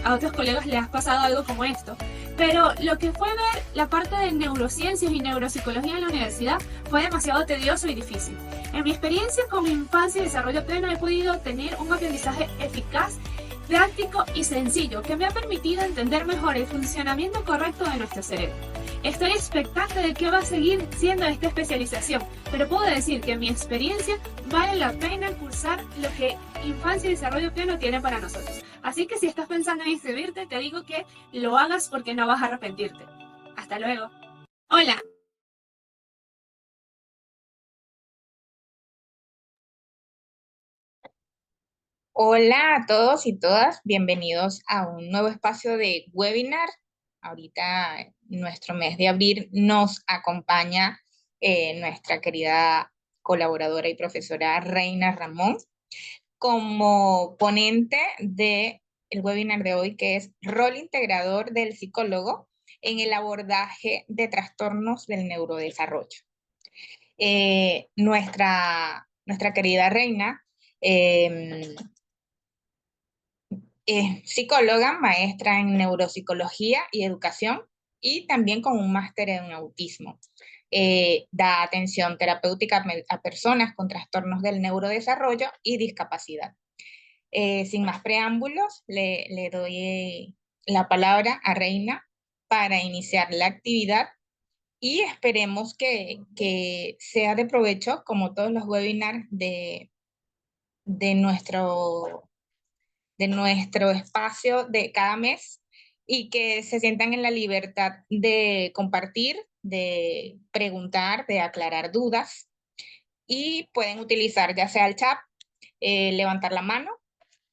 a otros colegas les ha pasado algo como esto. Pero lo que fue ver la parte de neurociencias y neuropsicología en la universidad fue demasiado tedioso y difícil. En mi experiencia con mi infancia y desarrollo pleno he podido tener un aprendizaje eficaz, práctico y sencillo que me ha permitido entender mejor el funcionamiento correcto de nuestro cerebro. Estoy expectante de qué va a seguir siendo esta especialización, pero puedo decir que en mi experiencia vale la pena cursar lo que Infancia y Desarrollo Pleno tiene para nosotros. Así que si estás pensando en inscribirte, te digo que lo hagas porque no vas a arrepentirte. Hasta luego. Hola. Hola a todos y todas, bienvenidos a un nuevo espacio de webinar. Ahorita, en nuestro mes de abril, nos acompaña nuestra querida colaboradora y profesora Reina Ramón como ponente del webinar de hoy, que es Rol integrador del psicólogo en el abordaje de trastornos del neurodesarrollo. Nuestra querida Reina es psicóloga, maestra en neuropsicología y educación y también con un máster en autismo. Da atención terapéutica a personas con trastornos del neurodesarrollo y discapacidad. Sin más preámbulos, le doy la palabra a Reina para iniciar la actividad y esperemos que sea de provecho, como todos los webinars de nuestro espacio de cada mes y que se sientan en la libertad de compartir, de preguntar, de aclarar dudas y pueden utilizar ya sea el chat, levantar la mano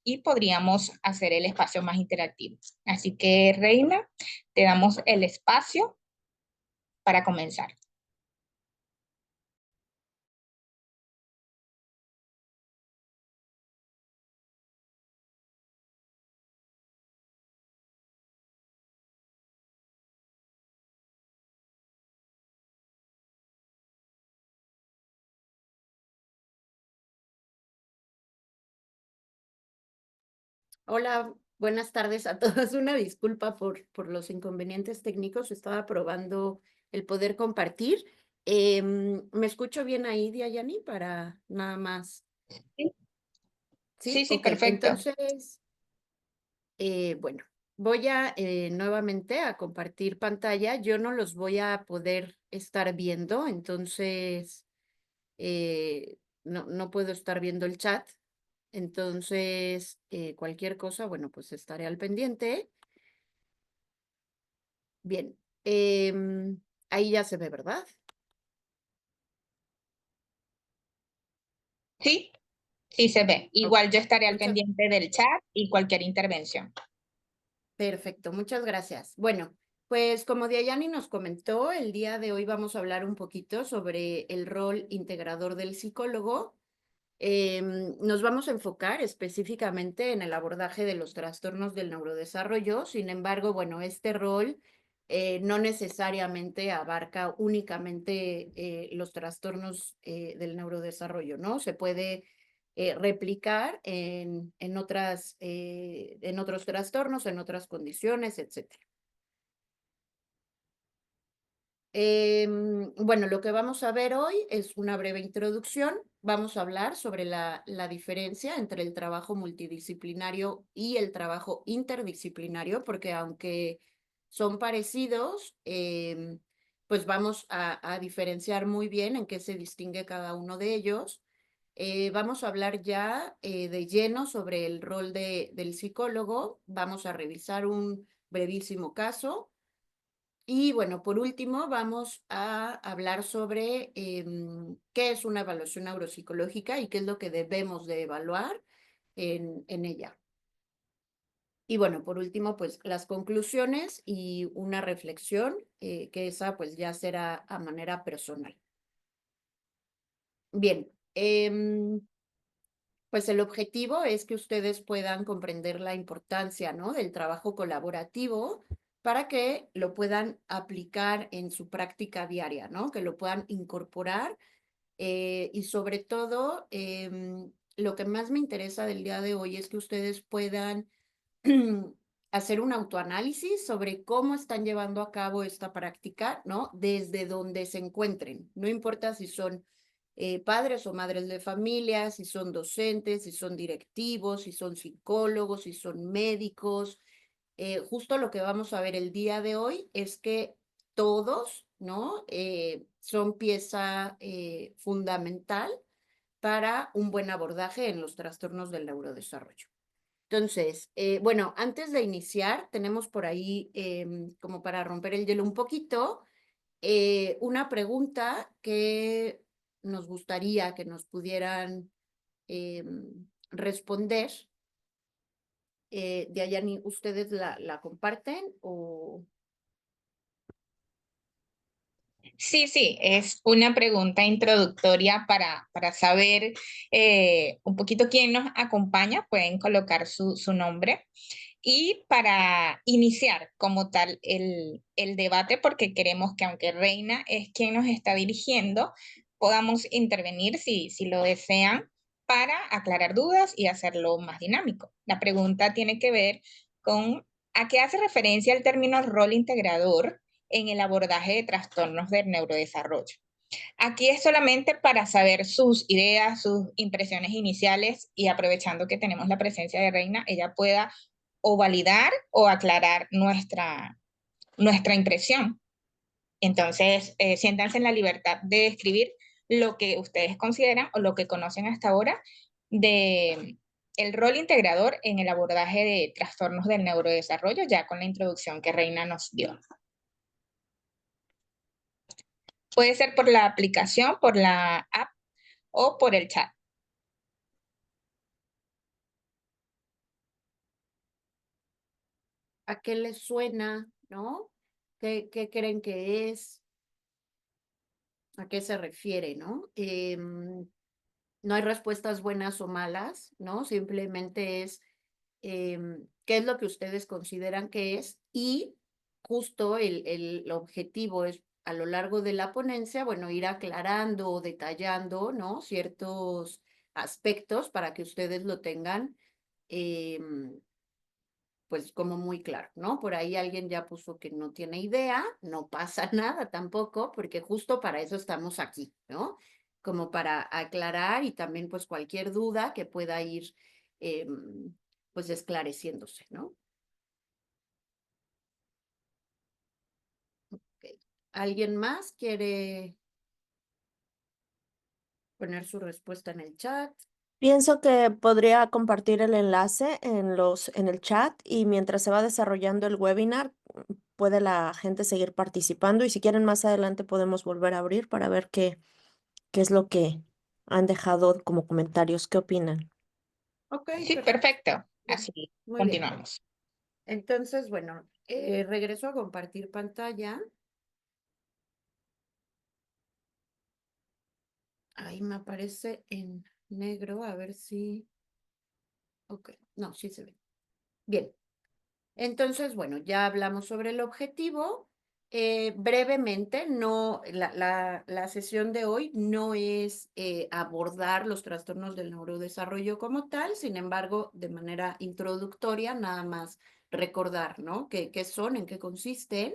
y podríamos hacer el espacio más interactivo. Así que, Reina, te damos el espacio para comenzar. Hola, buenas tardes a todos. Una disculpa por los inconvenientes técnicos. Estaba probando el poder compartir. ¿Me escucho bien ahí, Diayani? Para nada más. Sí, Sí, sí, sí, ok. perfecto. Entonces, bueno, voy a nuevamente a compartir pantalla. Yo no los voy a poder estar viendo, entonces no puedo estar viendo el chat. Entonces, cualquier cosa, bueno, pues estaré al pendiente. Bien, ahí ya se ve, ¿verdad? Sí, sí se ve. Ok, Igual yo estaré al muchas, pendiente del chat y cualquier intervención. perfecto, muchas gracias. Bueno, pues como Diayani nos comentó, el día de hoy vamos a hablar un poquito sobre el rol integrador del psicólogo. Nos vamos a enfocar específicamente en el abordaje de los trastornos del neurodesarrollo. Sin embargo, bueno, este rol no necesariamente abarca únicamente los trastornos del neurodesarrollo, ¿no? Se puede replicar en otros trastornos, en otras condiciones, etcétera. Bueno, lo que vamos a ver hoy es una breve introducción. Vamos a hablar sobre la diferencia entre el trabajo multidisciplinario y el trabajo interdisciplinario, porque aunque son parecidos, pues vamos a diferenciar muy bien en qué se distingue cada uno de ellos. Vamos a hablar ya de lleno sobre el rol del psicólogo. Vamos a revisar un brevísimo caso. Y bueno, por último, vamos a hablar sobre qué es una evaluación neuropsicológica y qué es lo que debemos de evaluar en ella. Y bueno, por último, pues las conclusiones y una reflexión, que esa pues ya será a manera personal. Bien, pues el objetivo es que ustedes puedan comprender la importancia, ¿no?, del trabajo colaborativo para que lo puedan aplicar en su práctica diaria, ¿no? Que lo puedan incorporar y sobre todo, lo que más me interesa del día de hoy es que ustedes puedan hacer un autoanálisis sobre cómo están llevando a cabo esta práctica, ¿no? Desde donde se encuentren. No importa si son padres o madres de familia, si son docentes, si son directivos, si son psicólogos, si son médicos. Justo lo que vamos a ver el día de hoy es que todos, ¿no? Son pieza fundamental para un buen abordaje en los trastornos del neurodesarrollo. Entonces, bueno, antes de iniciar, tenemos por ahí, como para romper el hielo un poquito, una pregunta que nos gustaría que nos pudieran responder. Dayani, ¿ustedes la comparten o...? Sí, sí, es una pregunta introductoria para saber un poquito quién nos acompaña. Pueden colocar su nombre. Y para iniciar como tal el debate, porque queremos que aunque Reina es quien nos está dirigiendo, podamos intervenir si lo desean para aclarar dudas y hacerlo más dinámico. La pregunta tiene que ver con a qué hace referencia el término rol integrador en el abordaje de trastornos del neurodesarrollo. Aquí es solamente para saber sus ideas, sus impresiones iniciales y aprovechando que tenemos la presencia de Reina, ella pueda o validar o aclarar nuestra impresión. Entonces, siéntanse en la libertad de escribir lo que ustedes consideran o lo que conocen hasta ahora de el rol integrador en el abordaje de trastornos del neurodesarrollo, ya con la introducción que Reina nos dio. Puede ser por la aplicación, por la app o por el chat. ¿A qué les suena, no? ¿Qué creen que es? ¿A qué se refiere, no? No hay respuestas buenas o malas, ¿no? Simplemente es qué es lo que ustedes consideran que es y justo el objetivo es a lo largo de la ponencia, bueno, ir aclarando o detallando, ¿no? Ciertos aspectos para que ustedes lo tengan pues como muy claro, ¿no? Por ahí alguien ya puso que no tiene idea, no pasa nada tampoco, porque justo para eso estamos aquí, ¿no? Como para aclarar y también pues cualquier duda que pueda ir pues esclareciéndose, ¿no? Okay. ¿Alguien más quiere poner su respuesta en el chat? Pienso que podría compartir el enlace en el chat y mientras se va desarrollando el webinar, puede la gente seguir participando y si quieren más adelante podemos volver a abrir para ver qué es lo que han dejado como comentarios. ¿Qué opinan? Ok, Sí, perfecto. perfecto. Bien, Así muy bien. continuamos. Entonces, bueno, regreso a compartir pantalla. Ahí me aparece en negro, a ver si... Ok, no, sí se ve. Bien, entonces, bueno, ya hablamos sobre el objetivo. Brevemente, no, la sesión de hoy no es abordar los trastornos del neurodesarrollo como tal, sin embargo, de manera introductoria, nada más recordar, ¿no? ¿Qué son, en qué consisten?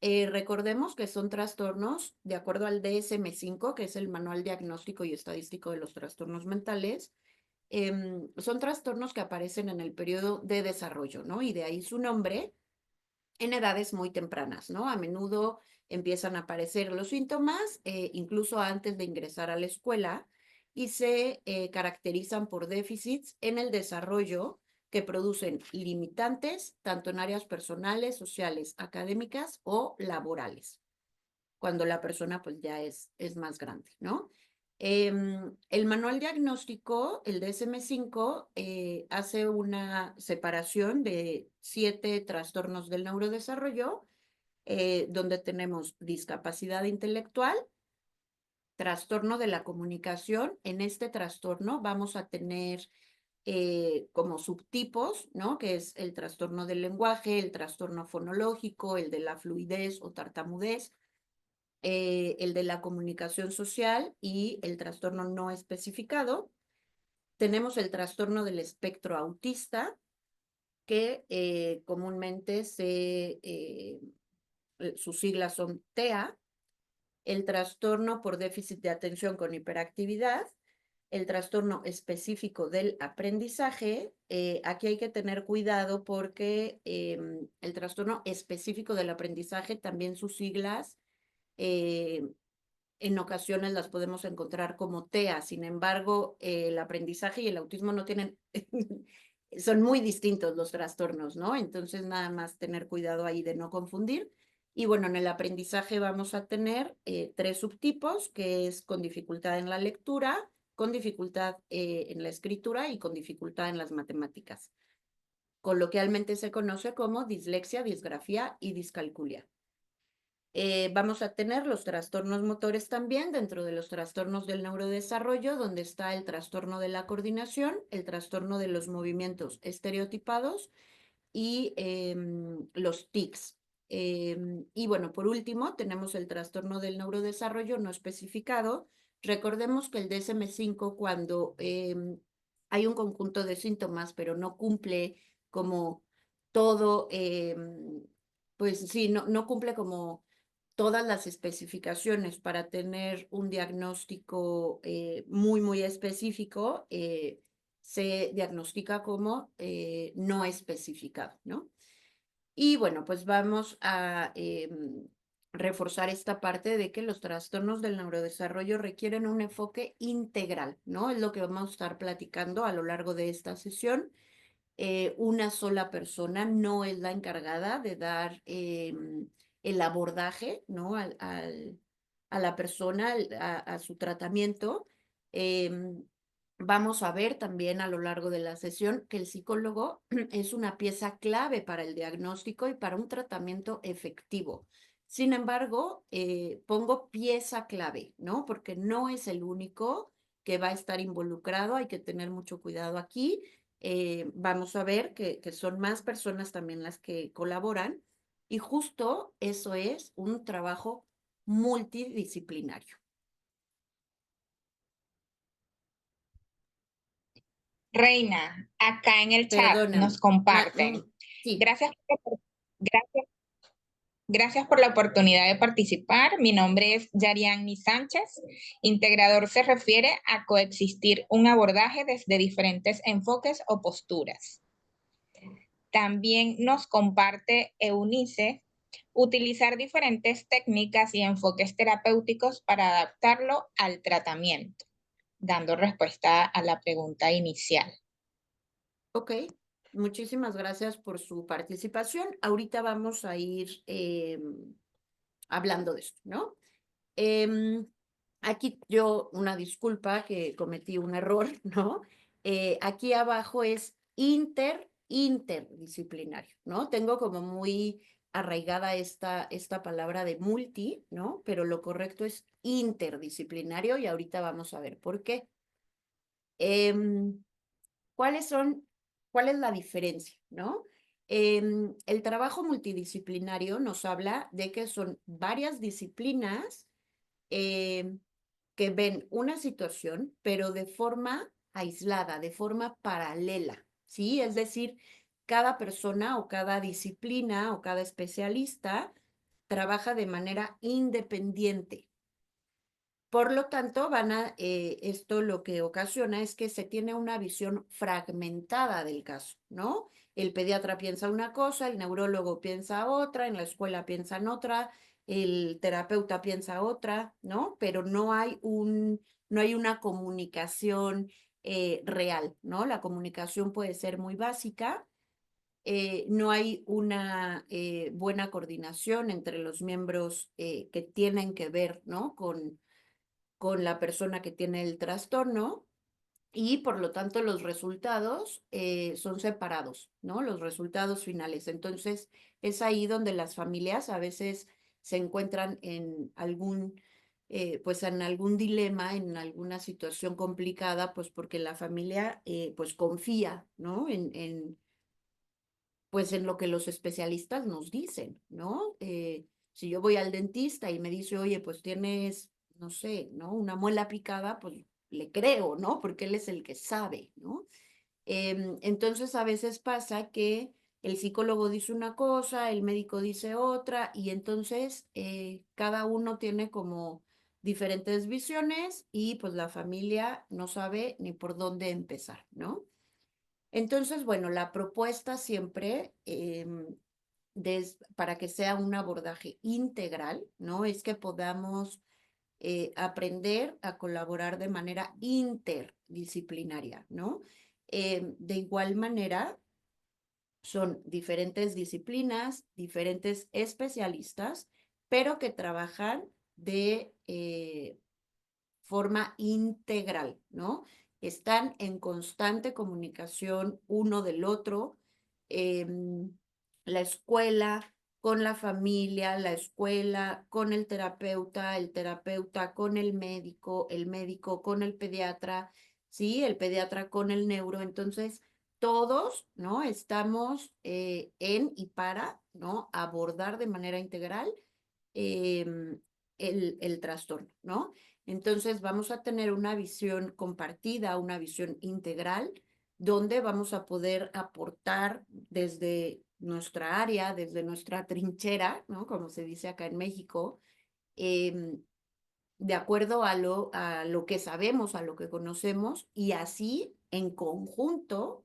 Recordemos que son trastornos, de acuerdo al DSM-5, que es el Manual Diagnóstico y Estadístico de los Trastornos Mentales, son trastornos que aparecen en el periodo de desarrollo, ¿no? Y de ahí su nombre en edades muy tempranas, ¿no? A menudo empiezan a aparecer los síntomas, incluso antes de ingresar a la escuela, y se caracterizan por déficits en el desarrollo que producen limitantes tanto en áreas personales, sociales, académicas o laborales, cuando la persona pues ya es más grande, ¿no? El manual diagnóstico, el DSM-5, hace una separación de 7 trastornos del neurodesarrollo, donde tenemos discapacidad intelectual, trastorno de la comunicación. En este trastorno vamos a tener como subtipos, ¿no? Que es el trastorno del lenguaje, el trastorno fonológico, el de la fluidez o tartamudez, el de la comunicación social y el trastorno no especificado. Tenemos el trastorno del espectro autista, que comúnmente sus siglas son TEA, el trastorno por déficit de atención con hiperactividad, el trastorno específico del aprendizaje. Aquí hay que tener cuidado porque el trastorno específico del aprendizaje, también sus siglas, en ocasiones las podemos encontrar como TEA. Sin embargo, el aprendizaje y el autismo no tienen, son muy distintos los trastornos, ¿no? Entonces, nada más tener cuidado ahí de no confundir. Y bueno, en el aprendizaje vamos a tener 3 subtipos, que es con dificultad en la lectura, con dificultad en la escritura y con dificultad en las matemáticas. Coloquialmente se conoce como dislexia, disgrafía y discalculia. Vamos a tener los trastornos motores también dentro de los trastornos del neurodesarrollo, donde está el trastorno de la coordinación, el trastorno de los movimientos estereotipados y los tics. Y bueno, por último, tenemos el trastorno del neurodesarrollo no especificado. Recordemos que el DSM-5, cuando hay un conjunto de síntomas, pero no cumple como todo, pues sí, no cumple como todas las especificaciones para tener un diagnóstico muy específico, se diagnostica como no especificado, ¿no? Y bueno, pues vamos a reforzar esta parte de que los trastornos del neurodesarrollo requieren un enfoque integral, ¿no? Es lo que vamos a estar platicando a lo largo de esta sesión. Una sola persona no es la encargada de dar el abordaje, ¿no? A la persona, a su tratamiento. Vamos a ver también a lo largo de la sesión que el psicólogo es una pieza clave para el diagnóstico y para un tratamiento efectivo. Sin embargo, pongo pieza clave, ¿no? Porque no es el único que va a estar involucrado, hay que tener mucho cuidado aquí. Vamos a ver que son más personas también las que colaboran y justo eso es un trabajo multidisciplinario. Reina, acá en el chat Perdóname. nos comparten. Sí, Gracias gracias, gracias por la oportunidad de participar. Mi nombre es Yarianni Sánchez. Integrador se refiere a coexistir un abordaje desde diferentes enfoques o posturas. También nos comparte Eunice, utilizar diferentes técnicas y enfoques terapéuticos para adaptarlo al tratamiento, dando respuesta a la pregunta inicial. ok. Muchísimas gracias por su participación. Ahorita vamos a ir hablando de esto, ¿no? Aquí yo una disculpa que cometí un error, ¿no? Aquí abajo es interdisciplinario, ¿no? Tengo como muy arraigada esta palabra de multi, ¿no? Pero lo correcto es interdisciplinario y ahorita vamos a ver por qué. ¿Cuál es la diferencia, no? El trabajo multidisciplinario nos habla de que son varias disciplinas que ven una situación, pero de forma aislada, de forma paralela, ¿sí? Es decir, cada persona o cada disciplina o cada especialista trabaja de manera independiente. Por lo tanto, esto lo que ocasiona es que se tiene una visión fragmentada del caso, ¿no? El pediatra piensa una cosa, el neurólogo piensa otra, en la escuela piensan otra, el terapeuta piensa otra, ¿no? Pero no hay una comunicación real, ¿no? La comunicación puede ser muy básica, no hay una buena coordinación entre los miembros que tienen que ver, ¿no? Con la persona que tiene el trastorno y por lo tanto los resultados son separados, ¿no? Los resultados finales. Entonces es ahí donde las familias a veces se encuentran en pues en algún dilema, en alguna situación complicada, pues porque la familia pues confía, ¿no? Pues en lo que los especialistas nos dicen, ¿no? Si yo voy al dentista y me dice, oye, pues tienes, no sé, ¿no? Una muela picada, pues le creo, ¿no? Porque él es el que sabe, ¿no? Entonces a veces pasa que el psicólogo dice una cosa, el médico dice otra, y entonces cada uno tiene como diferentes visiones y pues la familia no sabe ni por dónde empezar, ¿no? Entonces, bueno, la propuesta siempre para que sea un abordaje integral, ¿no? Es que podamos aprender a colaborar de manera interdisciplinaria, ¿no? De igual manera, son diferentes disciplinas, diferentes especialistas, pero que trabajan de forma integral, ¿no? Están en constante comunicación uno del otro, la escuela con la familia, la escuela con el terapeuta con el médico con el pediatra, ¿sí? El pediatra con el neuro. Entonces, todos, ¿no? Estamos en y para, ¿no? Abordar de manera integral el trastorno, ¿no? Entonces vamos a tener una visión compartida, una visión integral, donde vamos a poder aportar desde nuestra área, desde nuestra trinchera, ¿no? Como se dice acá en México, de acuerdo a lo que sabemos, a lo que conocemos, y así en conjunto,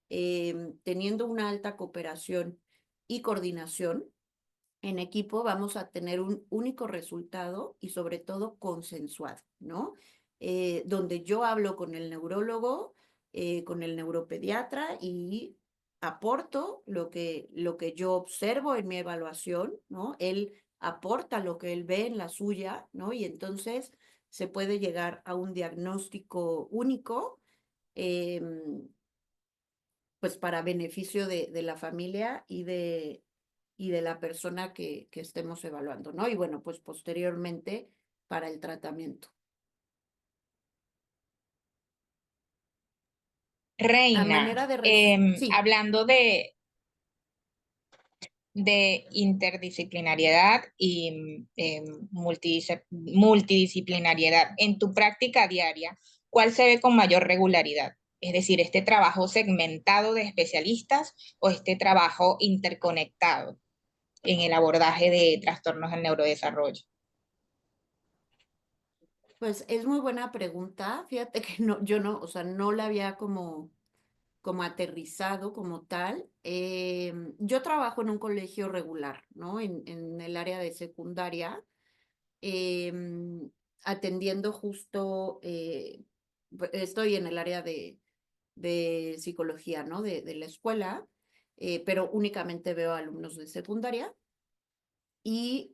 teniendo una alta cooperación y coordinación, en equipo vamos a tener un único resultado y sobre todo consensuado, ¿no? Donde yo hablo con el neurólogo, con el neuropediatra y aporto lo que yo observo en mi evaluación, ¿no? Él aporta lo que él ve en la suya, ¿no? Y entonces se puede llegar a un diagnóstico único, pues para beneficio de la familia y de la persona que estemos evaluando, ¿no? Y bueno, pues posteriormente para el tratamiento. A Reina, manera de sí, hablando de interdisciplinariedad y multidisciplinariedad, en tu práctica diaria, ¿cuál se ve con mayor regularidad? Es decir, este trabajo segmentado de especialistas o este trabajo interconectado en el abordaje de trastornos del neurodesarrollo. pues es muy buena pregunta. Fíjate que no, yo no, o sea, no la había como aterrizado como tal. Yo trabajo en un colegio regular, ¿no? En el área de secundaria, em, atendiendo justo, estoy en el área de psicología, ¿no? De la escuela, pero únicamente veo alumnos de secundaria y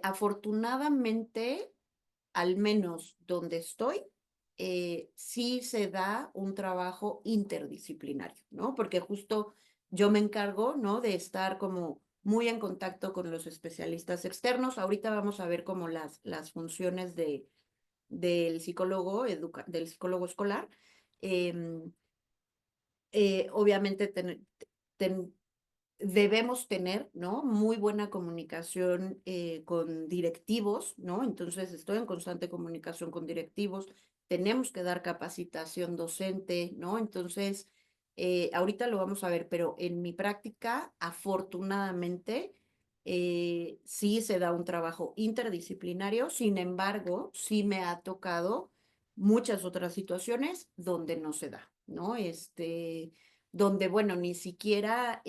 afortunadamente, al menos donde estoy, sí se da un trabajo interdisciplinario, ¿no? Porque justo yo me encargo, ¿no? De estar como muy en contacto con los especialistas externos. Ahorita vamos a ver como las funciones del psicólogo, del psicólogo escolar. em, Obviamente debemos tener, ¿no? Muy buena comunicación con directivos, ¿no? Entonces estoy en constante comunicación con directivos, tenemos que dar capacitación docente, ¿no? Entonces, ahorita lo vamos a ver, pero en mi práctica, afortunadamente, sí se da un trabajo interdisciplinario, sin embargo, sí me ha tocado muchas otras situaciones donde no se da, ¿no? Donde, bueno, ni siquiera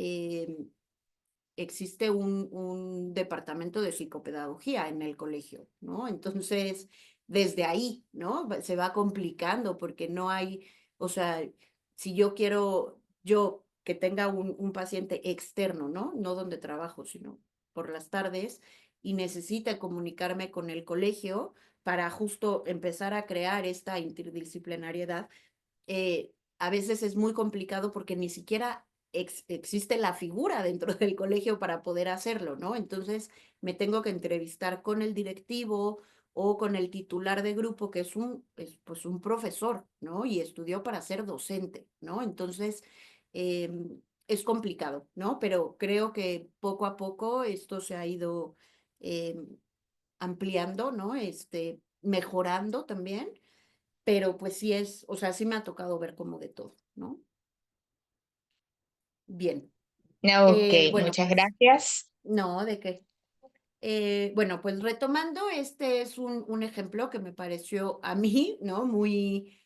existe un departamento de psicopedagogía en el colegio, ¿no? Entonces, desde ahí, ¿no? Se va complicando porque no hay, o sea, si yo quiero, yo que tenga un paciente externo, ¿no? No donde trabajo, sino por las tardes, y necesita comunicarme con el colegio para justo empezar a crear esta interdisciplinariedad, a veces es muy complicado porque ni siquiera existe la figura dentro del colegio para poder hacerlo, ¿no? Entonces me tengo que entrevistar con el directivo o con el titular de grupo, que pues un profesor, ¿no? Y estudió para ser docente, ¿no? Entonces es complicado, ¿no? Pero creo que poco a poco esto se ha ido ampliando, ¿no? Mejorando también, pero pues sí o sea, sí me ha tocado ver como de todo, ¿no? Bien. Ok, Bueno, muchas pues gracias. no, ¿de qué? Bueno, pues retomando, este es un ejemplo que me pareció a mí, ¿no? Muy,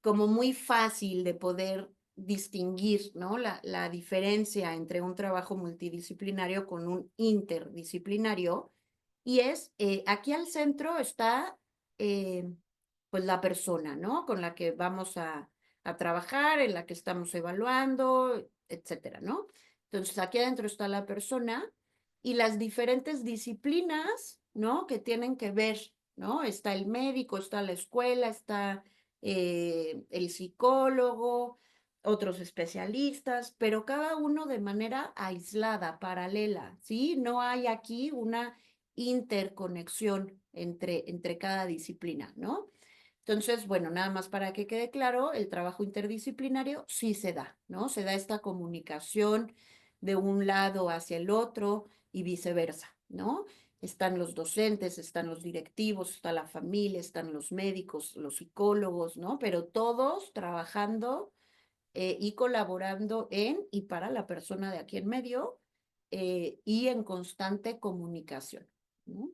como muy fácil de poder distinguir, ¿no? La diferencia entre un trabajo multidisciplinario con un interdisciplinario. Y es, aquí al centro está, pues la persona, ¿no? Con la que vamos a trabajar, en la que estamos evaluando, etcétera, ¿no? Entonces, aquí adentro está la persona y las diferentes disciplinas, ¿no? Que tienen que ver, ¿no? Está el médico, está la escuela, está el psicólogo, otros especialistas, pero cada uno de manera aislada, paralela, ¿sí? No hay aquí una interconexión entre cada disciplina, ¿no? Entonces, bueno, nada más para que quede claro, el trabajo interdisciplinario sí se da, ¿no? Se da esta comunicación de un lado hacia el otro y viceversa, ¿no? Están los docentes, están los directivos, está la familia, están los médicos, los psicólogos, ¿no? Pero todos trabajando y colaborando en y para la persona de aquí en medio y en constante comunicación, ¿no?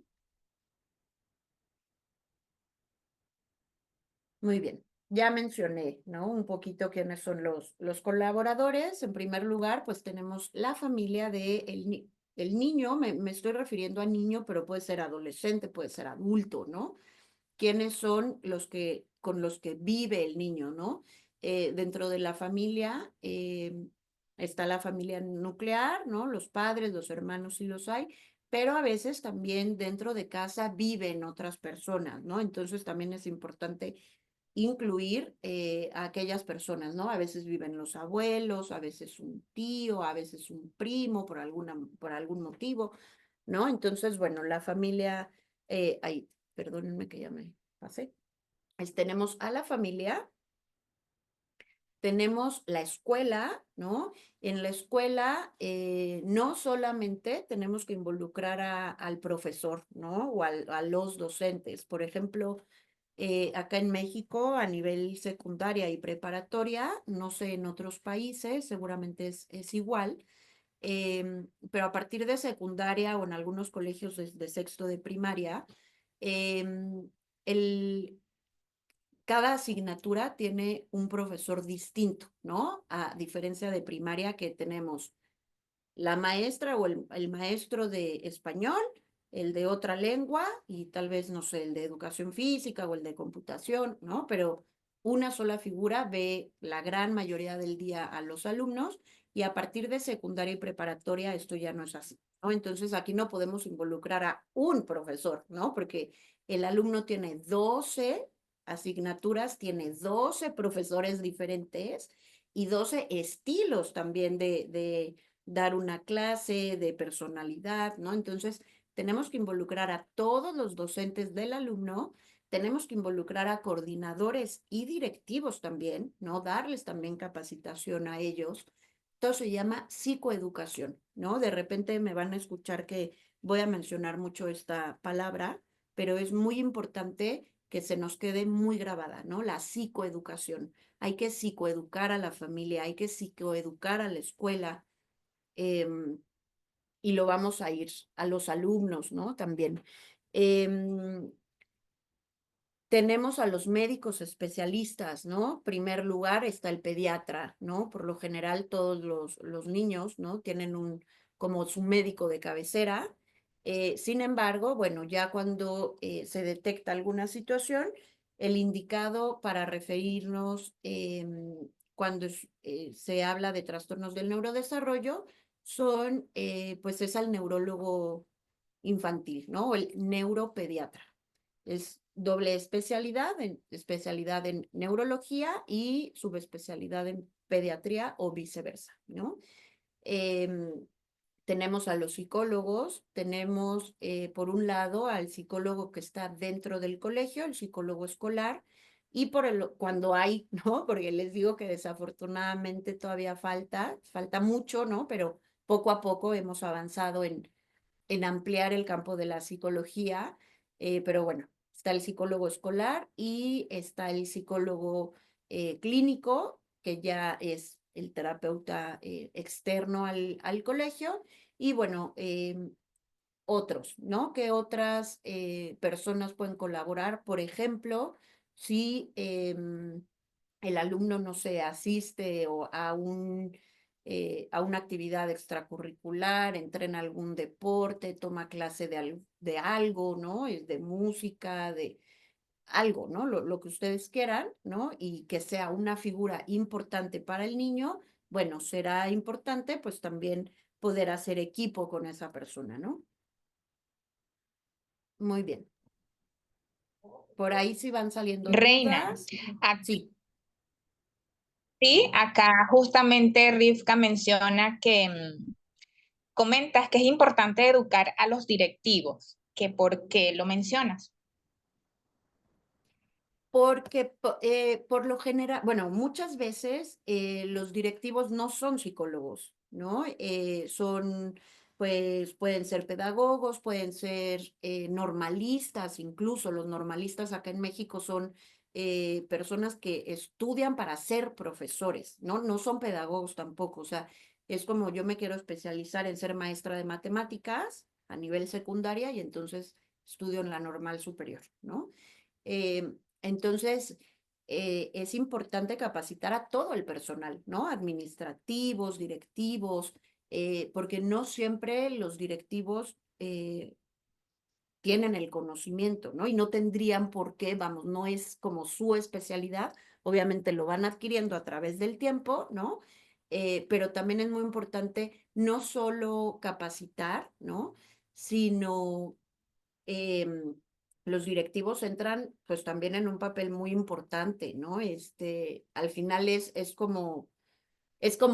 Muy bien, ya mencioné, ¿no? Un poquito quiénes son los colaboradores. En primer lugar, pues tenemos la familia de el niño, me estoy refiriendo a niño, pero puede ser adolescente, puede ser adulto, ¿no? Quiénes son los que, con los que vive el niño, ¿no? Dentro de la familia está la familia nuclear, ¿no? Los padres, los hermanos sí los hay, pero a veces también dentro de casa viven otras personas, ¿no? Entonces también es importante incluir a aquellas personas, ¿no? A veces viven los abuelos, a veces un tío, a veces un primo por algún motivo, ¿no? Entonces, bueno, la familia, ay, perdónenme que ya me pasé. Tenemos a la familia, tenemos la escuela, ¿no? En la escuela no solamente tenemos que involucrar al profesor, ¿no? O a los docentes. Por ejemplo, acá en México, a nivel secundaria y preparatoria, no sé, en otros países seguramente es igual, pero a partir de secundaria o en algunos colegios de sexto de primaria, em, el, cada asignatura tiene un profesor distinto, ¿no? A diferencia de primaria que tenemos la maestra o el maestro de español, el de otra lengua y tal vez, no sé, el de educación física o el de computación, ¿no? Pero una sola figura ve la gran mayoría del día a los alumnos y a partir de secundaria y preparatoria esto ya no es así, ¿no? Entonces aquí no podemos involucrar a un profesor, ¿no? Porque el alumno tiene 12 asignaturas, tiene 12 profesores diferentes y 12 estilos también de dar una clase de personalidad, ¿no? Entonces, tenemos que involucrar a todos los docentes del alumno, tenemos que involucrar a coordinadores y directivos también, ¿no? Darles también capacitación a ellos. Esto se llama psicoeducación, ¿no? De repente me van a escuchar que voy a mencionar mucho esta palabra, pero es muy importante que se nos quede muy grabada, ¿no? La psicoeducación. Hay que psicoeducar a la familia, hay que psicoeducar a la escuela, em, y lo vamos a ir a los alumnos, ¿no? También. Em, tenemos a los médicos especialistas, ¿no? Primer lugar está el pediatra, ¿no? Por lo general todos los niños, ¿no? Tienen como su médico de cabecera. Sin embargo, bueno, ya cuando se detecta alguna situación, el indicado para referirnos cuando se habla de trastornos del neurodesarrollo pues es al neurólogo infantil, ¿no? O el neuropediatra. Es doble especialidad en neurología y subespecialidad en pediatría o viceversa, ¿no? Em, tenemos a los psicólogos, tenemos por un lado al psicólogo que está dentro del colegio, el psicólogo escolar, y cuando hay, ¿no? Porque les digo que desafortunadamente todavía falta mucho, ¿no? Pero poco a poco hemos avanzado en ampliar el campo de la psicología, pero bueno, está el psicólogo escolar y está el psicólogo clínico, que ya es el terapeuta externo al colegio. Y bueno, otros, ¿no? ¿Qué otras personas pueden colaborar? Por ejemplo, si el alumno, no sé, asiste a una actividad extracurricular, entrena algún deporte, toma clase de algo, ¿no? Es de música, de algo, ¿no? Lo que ustedes quieran, ¿no? Y que sea una figura importante para el niño, bueno, será importante pues también poder hacer equipo con esa persona, ¿no? Muy bien. Por ahí si van saliendo Reina, dudas. Sí. sí, acá justamente Rivka menciona que comentas que es importante educar a los directivos, que por qué lo mencionas. Porque por lo general, bueno, muchas veces los directivos no son psicólogos, ¿no? Pues, pueden ser pedagogos, pueden ser normalistas, incluso los normalistas acá en México son personas que estudian para ser profesores, ¿no? No son pedagogos tampoco, o sea, es como yo me quiero especializar en ser maestra de matemáticas a nivel secundaria y entonces estudio en la normal superior, ¿no? Eh, entonces, es importante capacitar a todo el personal, ¿no? Administrativos, directivos, porque no siempre los directivos tienen el conocimiento, ¿no? Y no tendrían por qué, vamos, no es como su especialidad, obviamente lo van adquiriendo a través del tiempo, ¿no? Pero también es muy importante no solo capacitar, ¿no? Sino em, los directivos entran pues también en un papel muy importante, ¿no? Al final es como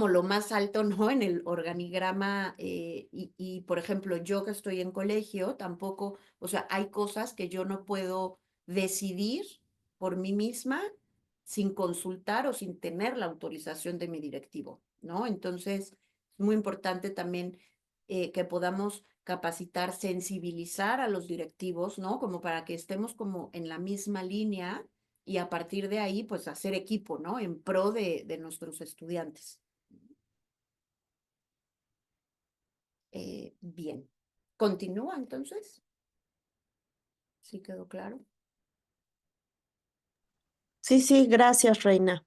lo más alto, ¿no? En el organigrama y, por ejemplo, yo que estoy en colegio, tampoco, o sea, hay cosas que yo no puedo decidir por mí misma sin consultar o sin tener la autorización de mi directivo, ¿no? Entonces, es muy importante también que podamos capacitar, sensibilizar a los directivos, ¿no? Como para que estemos como en la misma línea y a partir de ahí, pues hacer equipo, ¿no? En pro de nuestros estudiantes. Bien. ¿Continúa entonces? ¿Sí quedó claro? Sí, sí, gracias, Reina.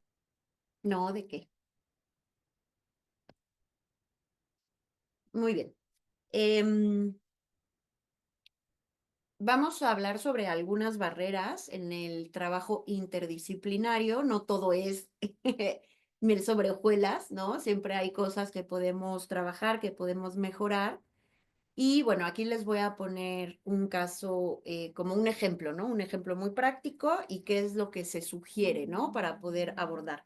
No, ¿de qué? Muy bien. Vamos a hablar sobre algunas barreras en el trabajo interdisciplinario. No todo es mil sobre hojuelas, ¿no? Siempre hay cosas que podemos trabajar, que podemos mejorar. Y bueno, aquí les voy a poner un caso como un ejemplo, ¿no? Un ejemplo muy práctico y qué es lo que se sugiere, ¿no? Para poder abordar.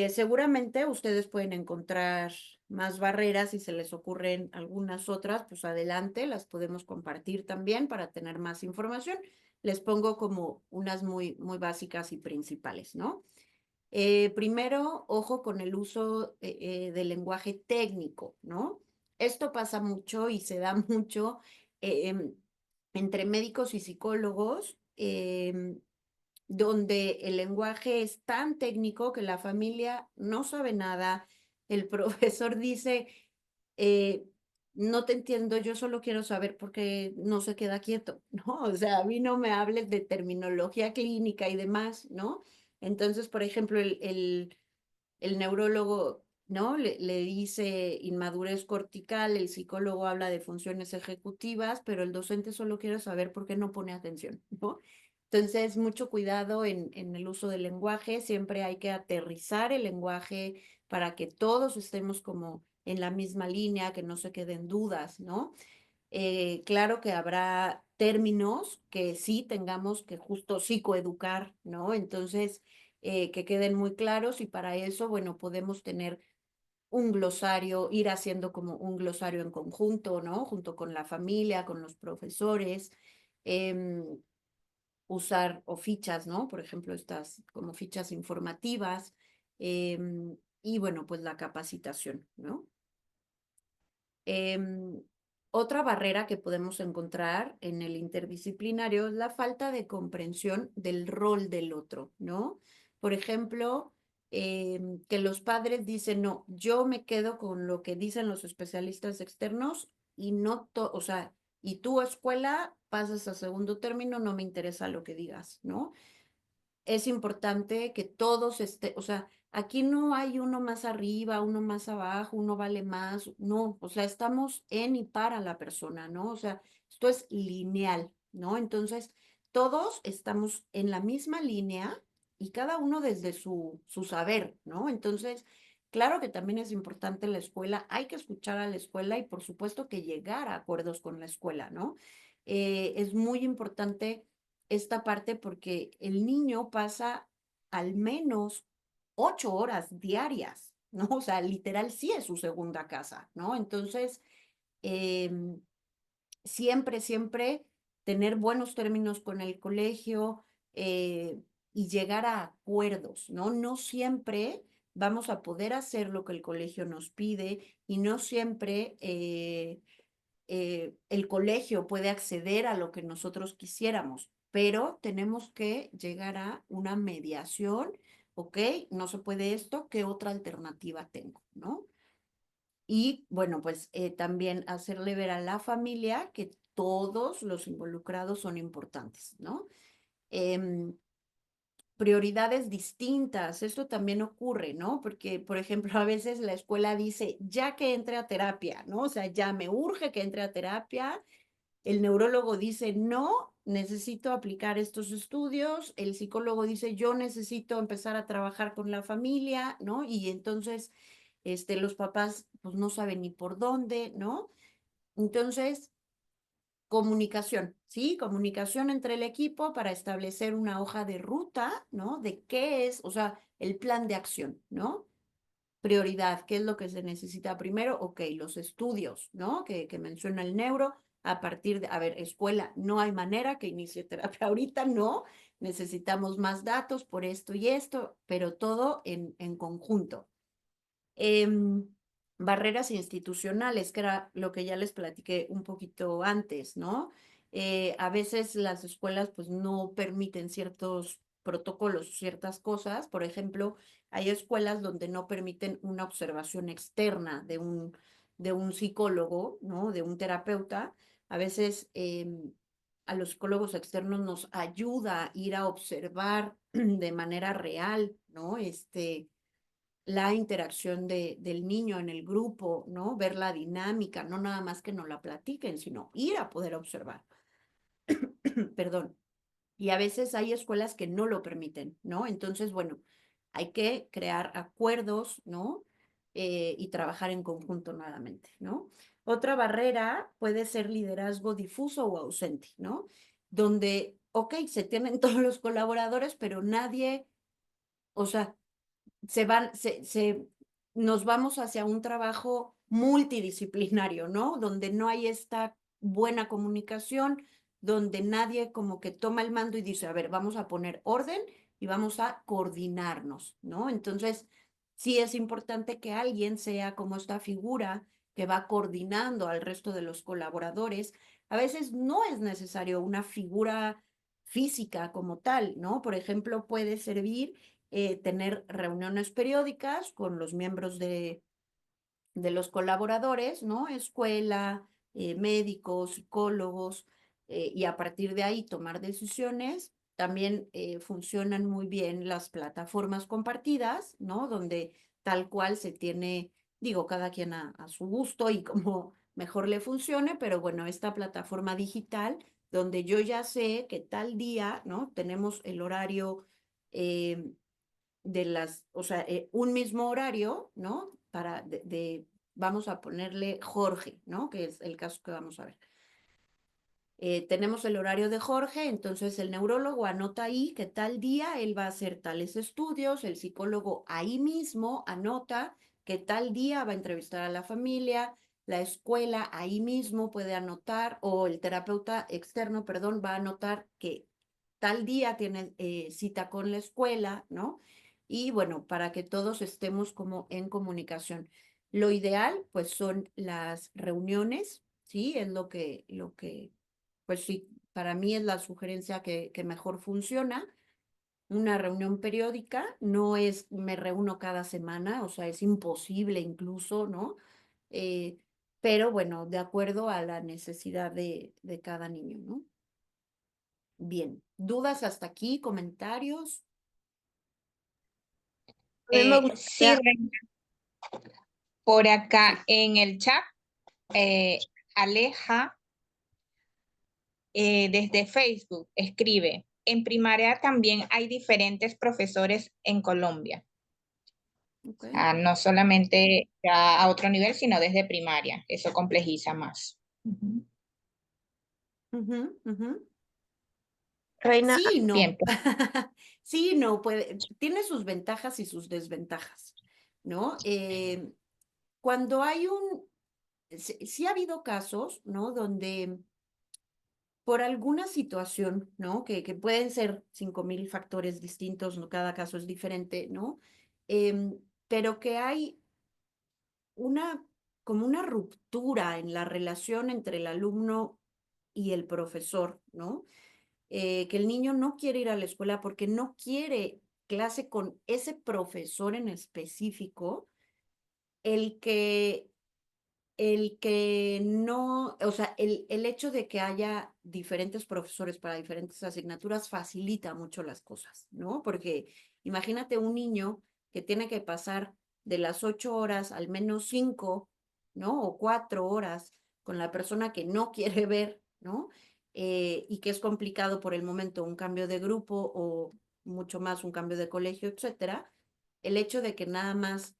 Seguramente ustedes pueden encontrar más barreras, si se les ocurren algunas otras, pues adelante, las podemos compartir también para tener más información. Les pongo como unas muy, muy básicas y principales, ¿no? Primero, ojo con el uso del lenguaje técnico, ¿no? Esto pasa mucho y se da mucho entre médicos y psicólogos. Donde el lenguaje es tan técnico que la familia no sabe nada. El profesor dice, eh, no te entiendo, yo solo quiero saber por qué no se queda quieto, ¿no? O sea, a mí no me hables de terminología clínica y demás, ¿no? Entonces, por ejemplo, el neurólogo, ¿no? Le dice inmadurez cortical, el psicólogo habla de funciones ejecutivas, pero el docente solo quiere saber por qué no pone atención, ¿no? Entonces, mucho cuidado en el uso del lenguaje, siempre hay que aterrizar el lenguaje para que todos estemos como en la misma línea, que no se queden dudas, ¿no? Claro que habrá términos que sí tengamos que justo psicoeducar, ¿no? Entonces, que queden muy claros y para eso, bueno, podemos tener un glosario, ir haciendo como un glosario en conjunto, ¿no? Junto con la familia, con los profesores, usar o fichas, ¿no? Por ejemplo, estas como fichas informativas y bueno, pues la capacitación, ¿no? Em, Otra barrera que podemos encontrar en el interdisciplinario es la falta de comprensión del rol del otro, ¿no? Por ejemplo, que los padres dicen, no, yo me quedo con lo que dicen los especialistas externos y no, o sea, y tu escuela pasas a segundo término, no me interesa lo que digas, ¿no? Es importante que todos o sea, aquí no hay uno más arriba, uno más abajo, uno vale más, no, o sea, estamos en y para la persona, ¿no? O sea, esto es lineal, ¿no? Entonces, todos estamos en la misma línea y cada uno desde su saber, ¿no? Entonces, claro que también es importante la escuela, hay que escuchar a la escuela y por supuesto que llegar a acuerdos con la escuela, ¿no? Es muy importante esta parte porque el niño pasa al menos 8 horas diarias, ¿no? O sea, literal sí es su segunda casa, ¿no? Entonces, siempre, siempre tener buenos términos con el colegio y llegar a acuerdos, ¿no? No siempre vamos a poder hacer lo que el colegio nos pide y no siempre el colegio puede acceder a lo que nosotros quisiéramos, pero tenemos que llegar a una mediación, ¿ok? No se puede esto, ¿qué otra alternativa tengo, no? Y bueno, pues también hacerle ver a la familia que todos los involucrados son importantes, ¿no? Em, prioridades distintas, esto también ocurre, ¿no? Porque, por ejemplo, a veces la escuela dice, ya que entre a terapia, ¿no? O sea, ya me urge que entre a terapia. El neurólogo dice, no, necesito aplicar estos estudios. El psicólogo dice, yo necesito empezar a trabajar con la familia, ¿no? Y entonces, los papás, pues no saben ni por dónde, ¿no? Entonces, comunicación, ¿sí? Comunicación entre el equipo para establecer una hoja de ruta, ¿no? De qué es, o sea, el plan de acción, ¿no? Prioridad, ¿qué es lo que se necesita primero? Ok, los estudios, ¿no? Que menciona el neuro, a partir de, a ver, escuela, no hay manera que inicie terapia ahorita, no, necesitamos más datos por esto y esto, pero todo en conjunto. Barreras institucionales, que era lo que ya les platiqué un poquito antes, ¿no? A veces las escuelas pues no permiten ciertos protocolos, ciertas cosas. Por ejemplo, hay escuelas donde no permiten una observación externa de un psicólogo, ¿no? De un terapeuta. A veces a los psicólogos externos nos ayuda a ir a observar de manera real, ¿no? La interacción del niño en el grupo, ¿no? Ver la dinámica, no nada más que nos la platiquen, sino ir a poder observar. Perdón. Y a veces hay escuelas que no lo permiten, ¿no? Entonces, bueno, hay que crear acuerdos, ¿no? Y trabajar en conjunto nuevamente, ¿no? Otra barrera puede ser liderazgo difuso o ausente, ¿no? Donde, ok, se tienen todos los colaboradores, pero nadie, o sea, nos vamos hacia un trabajo multidisciplinario, ¿no? Donde no hay esta buena comunicación, donde nadie como que toma el mando y dice, a ver, vamos a poner orden y vamos a coordinarnos, ¿no? Entonces, sí es importante que alguien sea como esta figura que va coordinando al resto de los colaboradores. A veces no es necesario una figura física como tal, ¿no? Por ejemplo, puede servir tener reuniones periódicas con los miembros de los colaboradores, ¿no? Escuela, médicos, psicólogos, y a partir de ahí tomar decisiones. También funcionan muy bien las plataformas compartidas, ¿no? Donde tal cual se tiene, digo, cada quien a su gusto y como mejor le funcione, pero bueno, esta plataforma digital donde yo ya sé que tal día, ¿no? Tenemos el horario o sea, un mismo horario, ¿no? Vamos a ponerle Jorge, ¿no? Que es el caso que vamos a ver. Tenemos el horario de Jorge, entonces el neurólogo anota ahí que tal día él va a hacer tales estudios, el psicólogo ahí mismo anota que tal día va a entrevistar a la familia, la escuela ahí mismo puede anotar, o el terapeuta externo, perdón, va a anotar que tal día tiene cita con la escuela, ¿no? Y bueno, para que todos estemos como en comunicación. Lo ideal, pues, son las reuniones, ¿sí? Es pues sí, para mí es la sugerencia que mejor funciona. una reunión periódica, no es me reúno cada semana, o sea, es imposible incluso, ¿no? Eh, pero bueno, de acuerdo a la necesidad de cada niño, ¿no? Bien, ¿dudas hasta aquí? ¿Comentarios? A mí me Sí, gustaría, Reina, por acá Sí, en el chat, eh, Aleja desde Facebook escribe, en primaria también hay diferentes profesores en Colombia. ok. No solamente ya a otro nivel, sino desde primaria. Eso complejiza más. Ujú. Ujú, ujú. Reina, Sí, y Bien, no. pues, Sí, y no, tiene sus ventajas y sus desventajas, ¿no? Cuando hay sí ha habido casos, ¿no? Donde por alguna situación, ¿no? Que pueden ser 5,000 factores distintos, ¿no? Cada caso es diferente, ¿no? Pero que hay una, como una ruptura en la relación entre el alumno y el profesor, ¿no? Que el niño no quiere ir a la escuela porque no quiere clase con ese profesor en específico, el que no, o sea, el hecho de que haya diferentes profesores para diferentes asignaturas facilita mucho las cosas, ¿no? Porque imagínate un niño que tiene que pasar de las 8 horas al menos 5, ¿no? O 4 horas con la persona que no quiere ver, ¿no? Y que es complicado por el momento un cambio de grupo o mucho más un cambio de colegio, etcétera. El hecho de que nada más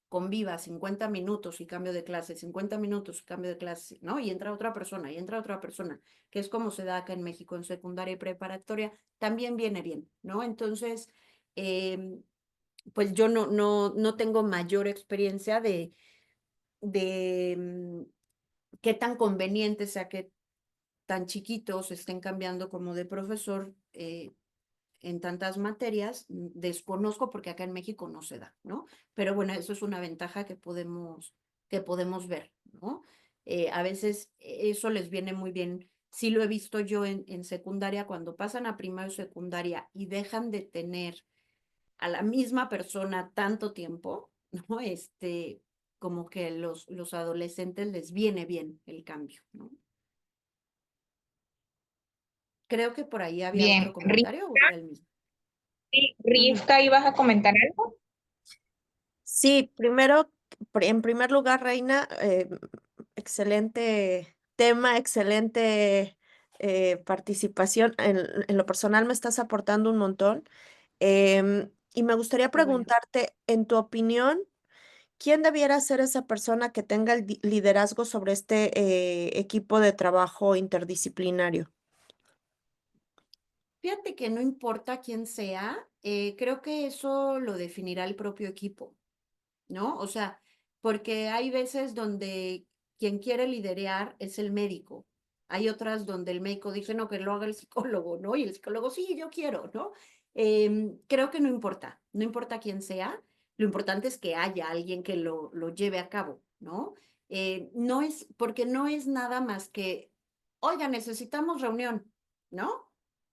conviva 50 minutos y cambio de clase, 50 minutos y cambio de clase, ¿no? Y entra otra persona, y entra otra persona, que es como se da acá en México en secundaria y preparatoria, también viene bien, ¿no? Entonces, pues yo no tengo mayor experiencia de qué tan conveniente sea que tan chiquitos estén cambiando como de profesor, en tantas materias, desconozco porque acá en México no se da, ¿no? Pero bueno, eso es una ventaja que podemos ver, ¿no? A veces eso les viene muy bien. Sí lo he visto yo en secundaria, cuando pasan a primaria o secundaria y dejan de tener a la misma persona tanto tiempo, ¿no? Como que los adolescentes les viene bien el cambio, ¿no? Creo que por ahí había otro bien. comentario o era el mismo. Ujú. Rivka, ¿ibas a comentar algo? sí, primero, en primer lugar, Reina, excelente tema, excelente participación. En lo personal me estás aportando un montón. Y me gustaría Qué bueno. preguntarte, en tu opinión, ¿quién debiera ser esa persona que tenga el liderazgo sobre este equipo de trabajo interdisciplinario? Fíjate que no importa quién sea, creo que eso lo definirá el propio equipo, ¿no? O sea, porque hay veces donde quien quiere liderear es el médico. Hay otras donde el médico dice, no, que lo haga el psicólogo, ¿no? Y el psicólogo, sí, yo quiero, ¿no? Creo que no importa quién sea, lo importante es que haya alguien que lo lleve a cabo, ¿no? No es, porque no es nada más que, oiga, necesitamos reunión, ¿no?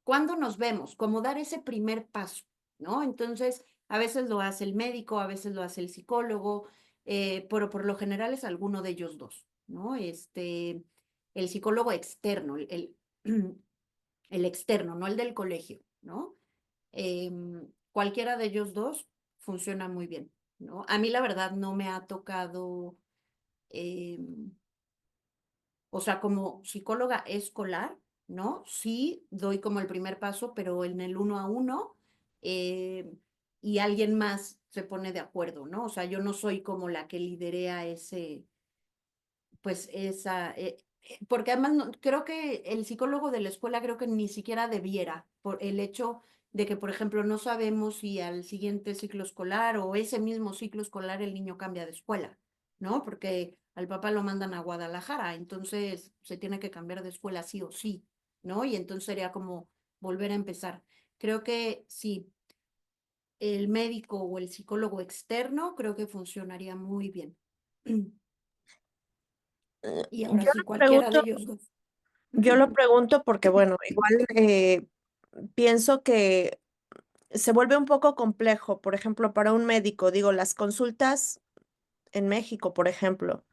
¿Cuándo nos vemos? Como dar ese primer paso, ¿no? Entonces, a veces lo hace el médico, a veces lo hace el psicólogo, pero por lo general es alguno de ellos dos, ¿no? El psicólogo externo, el externo, no el del colegio, ¿no? Cualquiera de ellos dos funciona muy bien, ¿no? A mí la verdad no me ha tocado, em, o sea, como psicóloga escolar, ¿no? Sí, doy como el primer paso, pero en el 1 a 1, y alguien más se pone de acuerdo, ¿no? O sea, yo no soy como la que liderea pues porque además creo que el psicólogo de la escuela creo que ni siquiera debiera, por el hecho de que, por ejemplo, no sabemos si al siguiente ciclo escolar o ese mismo ciclo escolar el niño cambia de escuela, ¿no? Porque al papá lo mandan a Guadalajara, entonces se tiene que cambiar de escuela sí o sí, ¿no? Y entonces sería como volver a empezar. Creo que sí, el médico o el psicólogo externo creo que funcionaría muy bien. Y ahora Yo sí, lo cualquiera de pregunto, ellos dos. yo lo pregunto porque, bueno, igual pienso que se vuelve un poco complejo. Por ejemplo, para un médico, digo, las consultas en México, por ejemplo,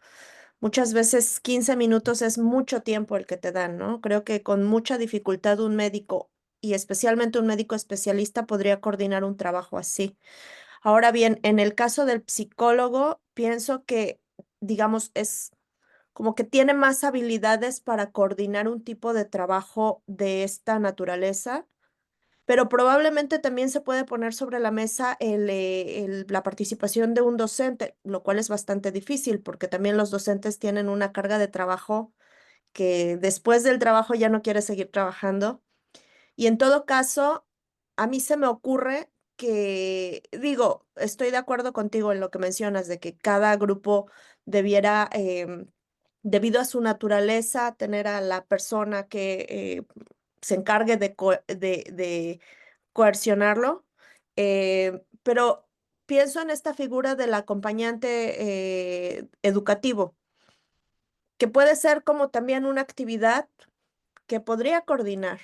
muchas veces 15 minutos es mucho tiempo el que te dan, ¿no? Creo que con mucha dificultad un médico, y especialmente un médico especialista, podría coordinar un trabajo así. Ahora bien, en el caso del psicólogo, pienso que, digamos, es como que tiene más habilidades para coordinar un tipo de trabajo de esta naturaleza, pero probablemente también se puede poner sobre la mesa la participación de un docente, lo cual es bastante difícil porque también los docentes tienen una carga de trabajo que después del trabajo ya no quiere seguir trabajando. Y en todo caso, a mí se me ocurre que, digo, estoy de acuerdo contigo en lo que mencionas de que cada grupo debiera, debido a su naturaleza, tener a la persona que se encargue de coercionarlo, pero pienso en esta figura del acompañante educativo, que puede ser como también una actividad que podría coordinar.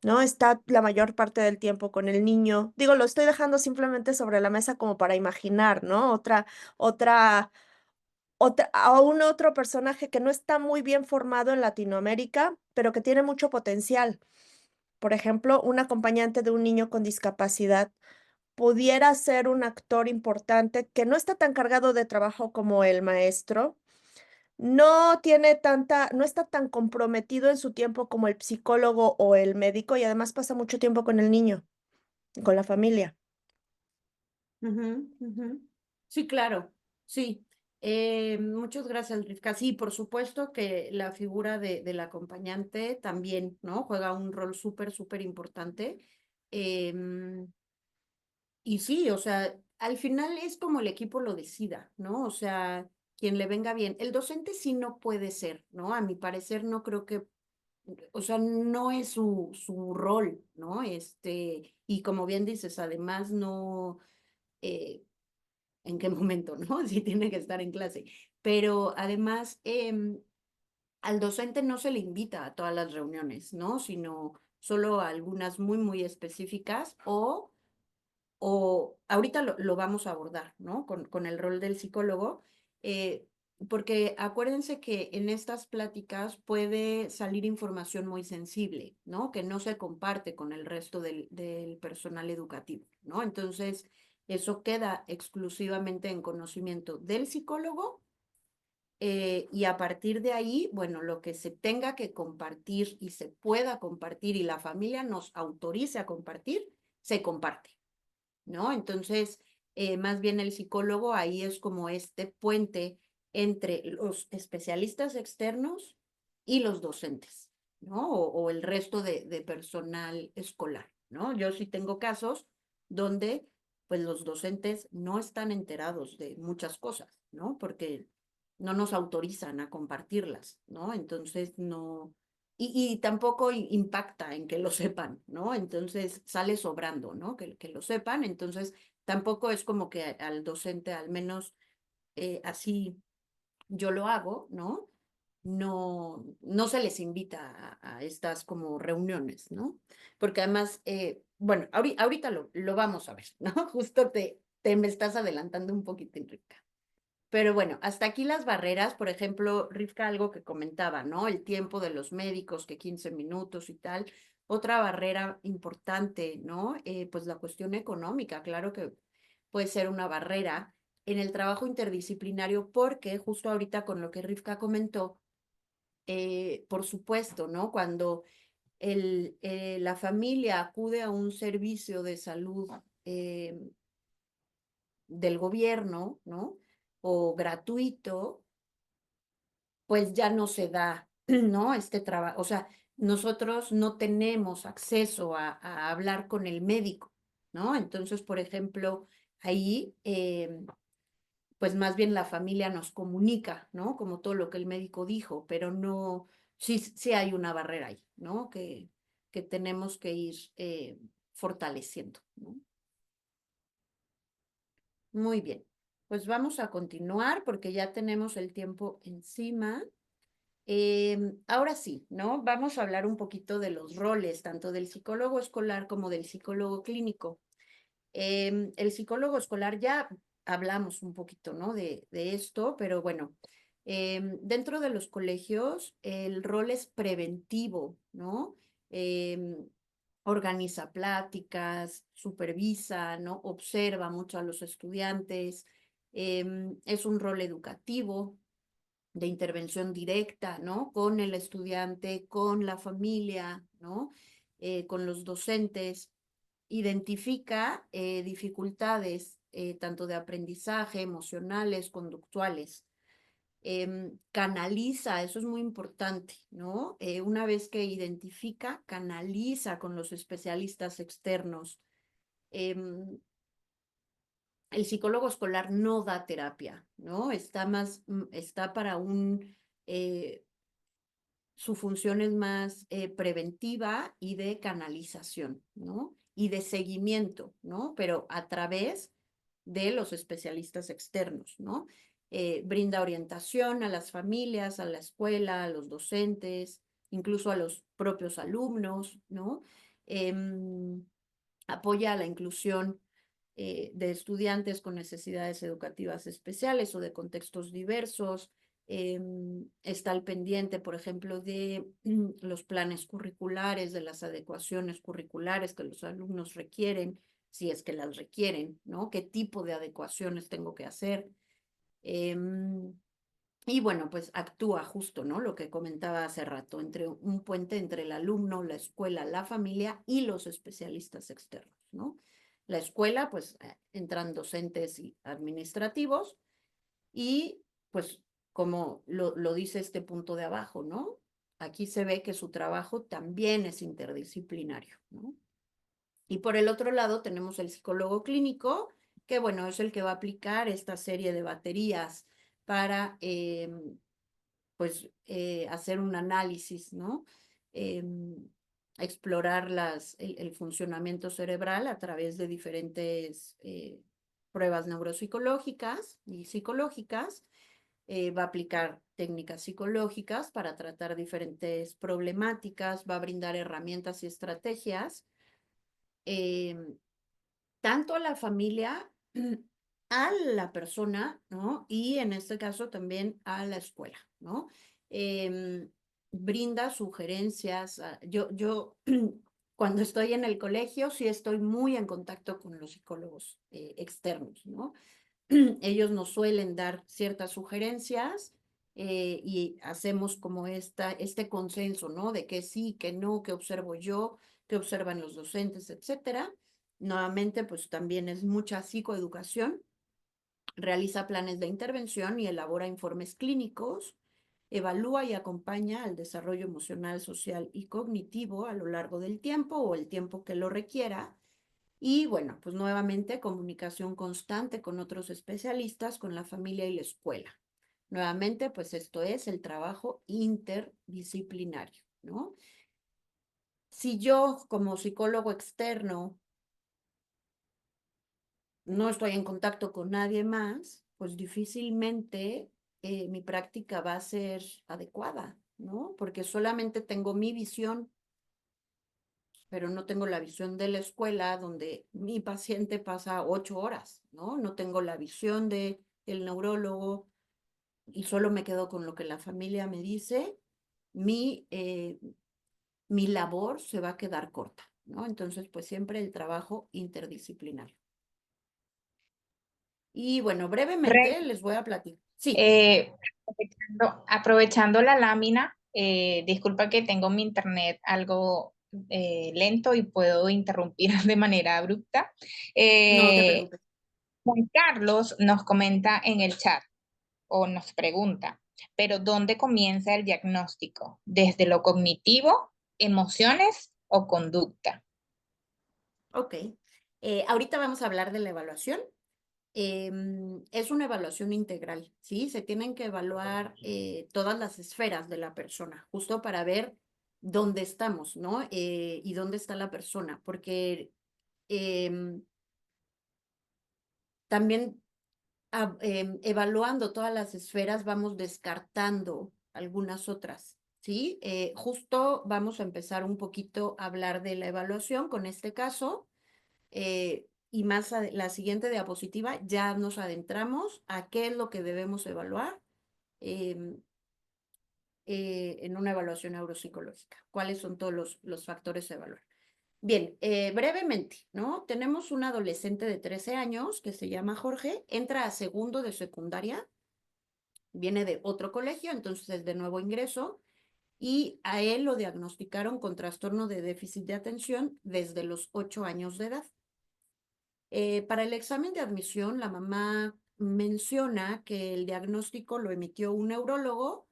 ¿No? Está la mayor parte del tiempo con el niño. Digo, lo estoy dejando simplemente sobre la mesa como para imaginar, ¿no? Otra, a un otro personaje que no está muy bien formado en Latinoamérica, pero que tiene mucho potencial. Por ejemplo, un acompañante de un niño con discapacidad pudiera ser un actor importante que no está tan cargado de trabajo como el maestro, no está tan comprometido en su tiempo como el psicólogo o el médico y además pasa mucho tiempo con el niño, con la familia. Ujú, ujú. Sí, claro, sí. Muchas gracias, Rivka. Sí, por supuesto que la figura del acompañante también, ¿no? Juega un rol súper, súper importante. Em, y sí, o sea, al final es como el equipo lo decida, ¿no? O sea, quien le venga bien. El docente sí no puede ser, ¿no? A mi parecer no creo que, o sea, no es su rol, ¿no? Y como bien dices, además no, eh, en qué momento, ¿no? Si tiene que estar en clase. Pero además, al docente no se le invita a todas las reuniones, ¿no? Sino solo a algunas muy, muy específicas o ahorita lo vamos a abordar, ¿no? Con el rol del psicólogo, eh, porque acuérdense que en estas pláticas puede salir información muy sensible, ¿no? Que no se comparte con el resto del personal educativo, ¿no? Entonces, eso queda exclusivamente en conocimiento del psicólogo y a partir de ahí, bueno, lo que se tenga que compartir y se pueda compartir y la familia nos autorice a compartir, se comparte. ¿No? Entonces, más bien el psicólogo ahí es como este puente entre los especialistas externos y los docentes, ¿no? O el resto de personal escolar, ¿no? Yo sí tengo casos donde, pues, los docentes no están enterados de muchas cosas, ¿no? Porque no nos autorizan a compartirlas, ¿no? Entonces, no, y tampoco impacta en que lo sepan, ¿no? Entonces sale sobrando, ¿no? Que lo sepan, entonces tampoco es como que al docente, al menos así yo lo hago, ¿no? No se les invita a estas como reuniones, ¿no? Porque además, bueno, ahorita lo vamos a ver, ¿no? Justo te me estás adelantando un poquito, Enrique. Pero bueno, hasta aquí las barreras, por ejemplo, Rivka, algo que comentaba, ¿no? El tiempo de los médicos, que 15 minutos y tal. Otra barrera importante, ¿no? Pues la cuestión económica, claro que puede ser una barrera en el trabajo interdisciplinario, porque justo ahorita con lo que Rivka comentó, por supuesto, ¿no? Cuando la familia acude a un servicio de salud del gobierno, ¿no? O gratuito, pues ya no se da, ¿no? Este trabajo, o sea, nosotros no tenemos acceso a hablar con el médico, ¿no? Entonces, por ejemplo, ahí, pues más bien la familia nos comunica, ¿no? Como todo lo que el médico dijo, pero no, sí hay una barrera ahí, ¿no? Que tenemos que ir fortaleciendo, ¿no? Muy bien, pues vamos a continuar porque ya tenemos el tiempo encima. Ahora sí, ¿no? Vamos a hablar un poquito de los roles, tanto del psicólogo escolar como del psicólogo clínico. El psicólogo escolar, ya hablamos un poquito, ¿no? de esto, pero bueno, dentro de los colegios el rol es preventivo, ¿no? Organiza pláticas, supervisa, ¿no? Observa mucho a los estudiantes, es un rol educativo de intervención directa, ¿no? Con el estudiante, con la familia, ¿no? Con los docentes. Identifica dificultades tanto de aprendizaje, emocionales, conductuales. Canaliza, eso es muy importante, ¿no? Una vez que identifica, canaliza con los especialistas externos. Em, el psicólogo escolar no da terapia, ¿no? Está para su función es más preventiva y de canalización, ¿no? Y de seguimiento, ¿no? Pero a través de los especialistas externos, ¿no? Brinda orientación a las familias, a la escuela, a los docentes, incluso a los propios alumnos, ¿no? Apoya a la inclusión de estudiantes con necesidades educativas especiales o de contextos diversos. Está al pendiente, por ejemplo, de los planes curriculares, de las adecuaciones curriculares que los alumnos requieren, si es que las requieren, ¿no? ¿Qué tipo de adecuaciones tengo que hacer? Y bueno, pues actúa justo, ¿no? Lo que comentaba hace rato, entre un puente entre el alumno, la escuela, la familia y los especialistas externos, ¿no? La escuela, pues entran docentes y administrativos y pues como lo dice este punto de abajo, ¿no? Aquí se ve que su trabajo también es interdisciplinario, ¿no? Y por el otro lado tenemos el psicólogo clínico, que bueno, es el que va a aplicar esta serie de baterías para pues hacer un análisis, ¿no? Explorar el funcionamiento cerebral a través de diferentes pruebas neuropsicológicas y psicológicas. Va a aplicar técnicas psicológicas para tratar diferentes problemáticas, va a brindar herramientas y estrategias, tanto a la familia, a la persona, ¿no? Y en este caso también a la escuela, ¿no? Brinda sugerencias. Yo cuando estoy en el colegio sí estoy muy en contacto con los psicólogos externos, ¿no? Ellos nos suelen dar ciertas sugerencias y hacemos como este consenso, ¿no? De que sí, que no, que observo yo, que observan los docentes, etcétera. Nuevamente, pues también es mucha psicoeducación, realiza planes de intervención y elabora informes clínicos, evalúa y acompaña al desarrollo emocional, social y cognitivo a lo largo del tiempo o el tiempo que lo requiera. Y bueno, pues nuevamente comunicación constante con otros especialistas, con la familia y la escuela. Nuevamente, pues esto es el trabajo interdisciplinario, ¿no? Si yo como psicólogo externo no estoy en contacto con nadie más, pues difícilmente mi práctica va a ser adecuada, ¿no? Porque solamente tengo mi visión, pero no tengo la visión de la escuela donde mi paciente pasa 8 horas, ¿no? No tengo la visión del neurólogo y solo me quedo con lo que la familia me dice. Mi labor se va a quedar corta, ¿no? Entonces, pues siempre el trabajo interdisciplinario. Y bueno, brevemente les voy a platicar. Sí. Aprovechando la lámina, disculpa que tengo mi internet algo lento y puedo interrumpir de manera abrupta. No te preocupes. Juan Carlos nos comenta en el chat o nos pregunta, pero ¿dónde comienza el diagnóstico? ¿Desde lo cognitivo, emociones o conducta? Ok. Ahorita vamos a hablar de la evaluación. Es una evaluación integral, ¿sí? Se tienen que evaluar todas las esferas de la persona, justo para ver dónde estamos, ¿no? Y dónde está la persona, porque también evaluando todas las esferas vamos descartando algunas otras, ¿sí? Justo vamos a empezar un poquito a hablar de la evaluación con este caso. y la siguiente diapositiva ya nos adentramos a qué es lo que debemos evaluar em, en una evaluación neuropsicológica. ¿Cuáles son todos los factores a evaluar? Bien, brevemente, ¿no? Tenemos un adolescente de 13 años que se llama Jorge, entra a segundo de secundaria, viene de otro colegio, entonces es de nuevo ingreso, y a él lo diagnosticaron con trastorno de déficit de atención desde los 8 años de edad. Para el examen de admisión, la mamá menciona que el diagnóstico lo emitió un neurólogo,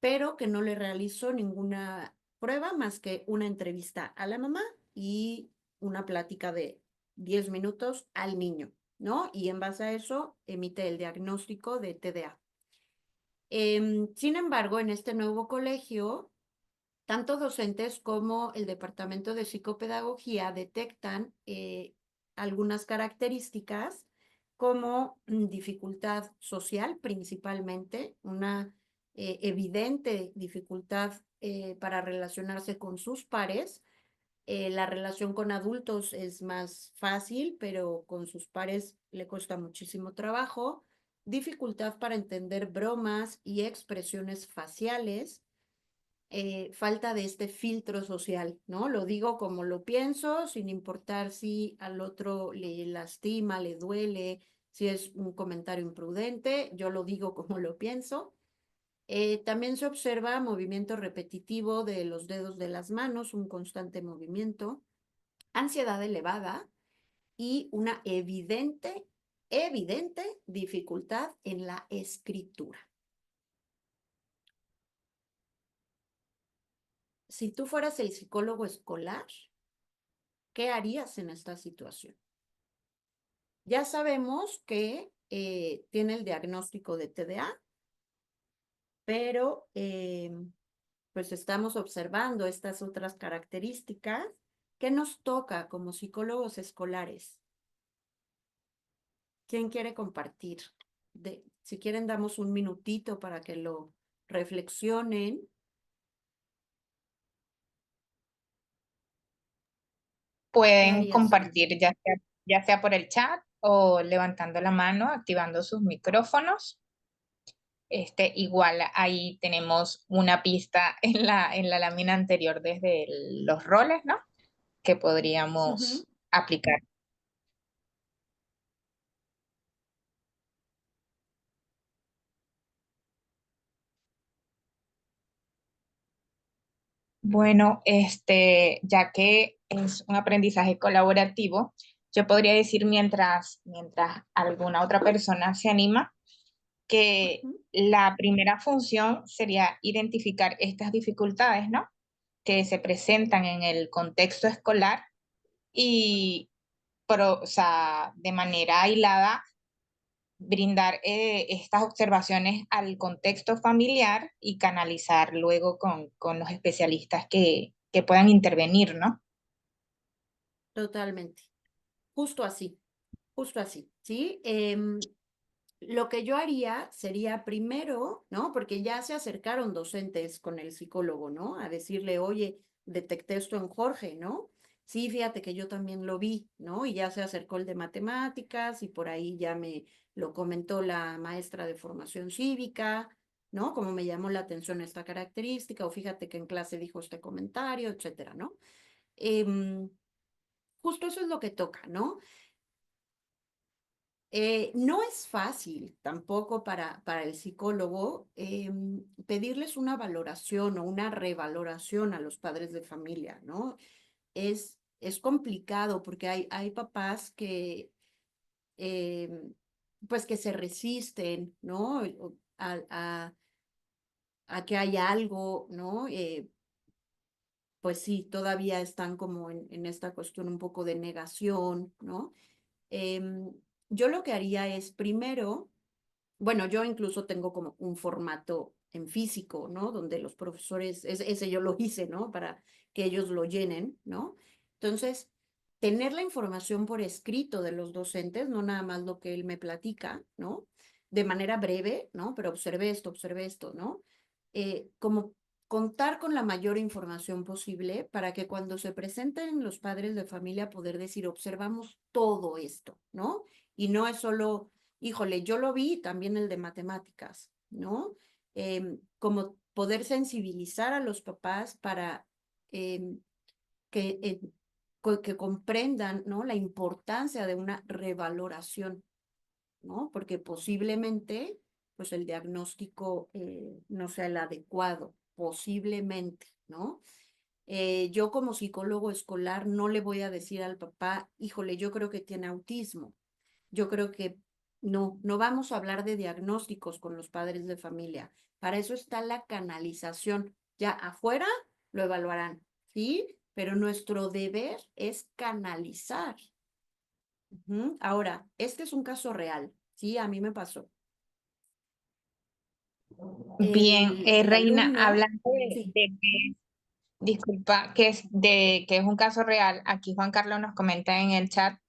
pero que no le realizó ninguna prueba más que una entrevista a la mamá y una plática de 10 minutos al niño, ¿no? Y en base a eso emite el diagnóstico de TDA. Sin embargo, en este nuevo colegio, tanto docentes como el Departamento de Psicopedagogía detectan algunas características como dificultad social principalmente, una evidente dificultad para relacionarse con sus pares. La relación con adultos es más fácil, pero con sus pares le cuesta muchísimo trabajo. Dificultad para entender bromas y expresiones faciales, falta de este filtro social, ¿no? Lo digo como lo pienso, sin importar si al otro le lastima, le duele, si es un comentario imprudente, yo lo digo como lo pienso. También se observa movimiento repetitivo de los dedos de las manos, un constante movimiento, ansiedad elevada y una evidente dificultad en la escritura. Si tú fueras el psicólogo escolar, ¿qué harías en esta situación? Ya sabemos que tiene el diagnóstico de TDA, pero pues estamos observando estas otras características que nos toca como psicólogos escolares. ¿Quién quiere compartir? Si quieren, damos un minutito para que lo reflexionen. ¿Qué Pueden harías, Ana? compartir ya sea por el chat o levantando la mano, activando sus micrófonos. Igual ahí tenemos una pista en la lámina anterior desde los roles, ¿no? Que Ujú. podríamos aplicar. Bueno, ya que es un aprendizaje colaborativo, yo podría decir mientras alguna otra persona se anima, que Ujú. la primera función sería identificar estas dificultades, ¿no? Que se presentan en el contexto escolar y, o sea, de manera aislada, brindar estas observaciones al contexto familiar y canalizar luego con los especialistas que puedan intervenir, ¿no? Totalmente. Justo así, ¿sí? Lo que yo haría sería primero, ¿no? Porque ya se acercaron docentes con el psicólogo, ¿no? A decirle, oye, detecté esto en Jorge, ¿no? Sí, fíjate que yo también lo vi, ¿no? Y ya se acercó el de matemáticas y por ahí ya me lo comentó la maestra de formación cívica, ¿no? Como me llamó la atención esta característica, o fíjate que en clase dijo este comentario, etcétera, ¿no? Em, Justo eso es lo que toca, ¿no? No es fácil tampoco para el psicólogo pedirles una valoración o una revaloración a los padres de familia, ¿no? Es complicado porque hay papás que, pues que se resisten, ¿no? A que hay algo, ¿no? Pues sí, todavía están como en esta cuestión un poco de negación, ¿no? Em, yo lo que haría es primero, bueno, yo incluso tengo como un formato en físico, ¿no? Donde los profesores, ese yo lo hice, ¿no? Para que ellos lo llenen, ¿no? Entonces, tener la información por escrito de los docentes, no nada más lo que él me platica, ¿no? De manera breve, ¿no? Pero observé esto, ¿no? Como contar con la mayor información posible para que cuando se presenten los padres de familia poder decir, observamos todo esto, ¿no? Y no es solo, híjole, yo lo vi, también el de matemáticas, ¿no? Como poder sensibilizar a los papás para que, que comprendan, ¿no? La importancia de una revaloración, ¿no? Porque posiblemente, pues el diagnóstico no sea el adecuado, posiblemente, ¿no? Yo como psicólogo escolar no le voy a decir al papá, híjole, yo creo que tiene autismo. Yo creo que no vamos a hablar de diagnósticos con los padres de familia. Para eso está la canalización. Ya afuera lo evaluarán, ¿sí? Pero nuestro deber es canalizar. Ahora, este es un caso real, ¿sí? A mí me pasó. Bien, El Reina, alumno, hablando sí, disculpa, que es un caso real, aquí Juan Carlos nos comenta en el chat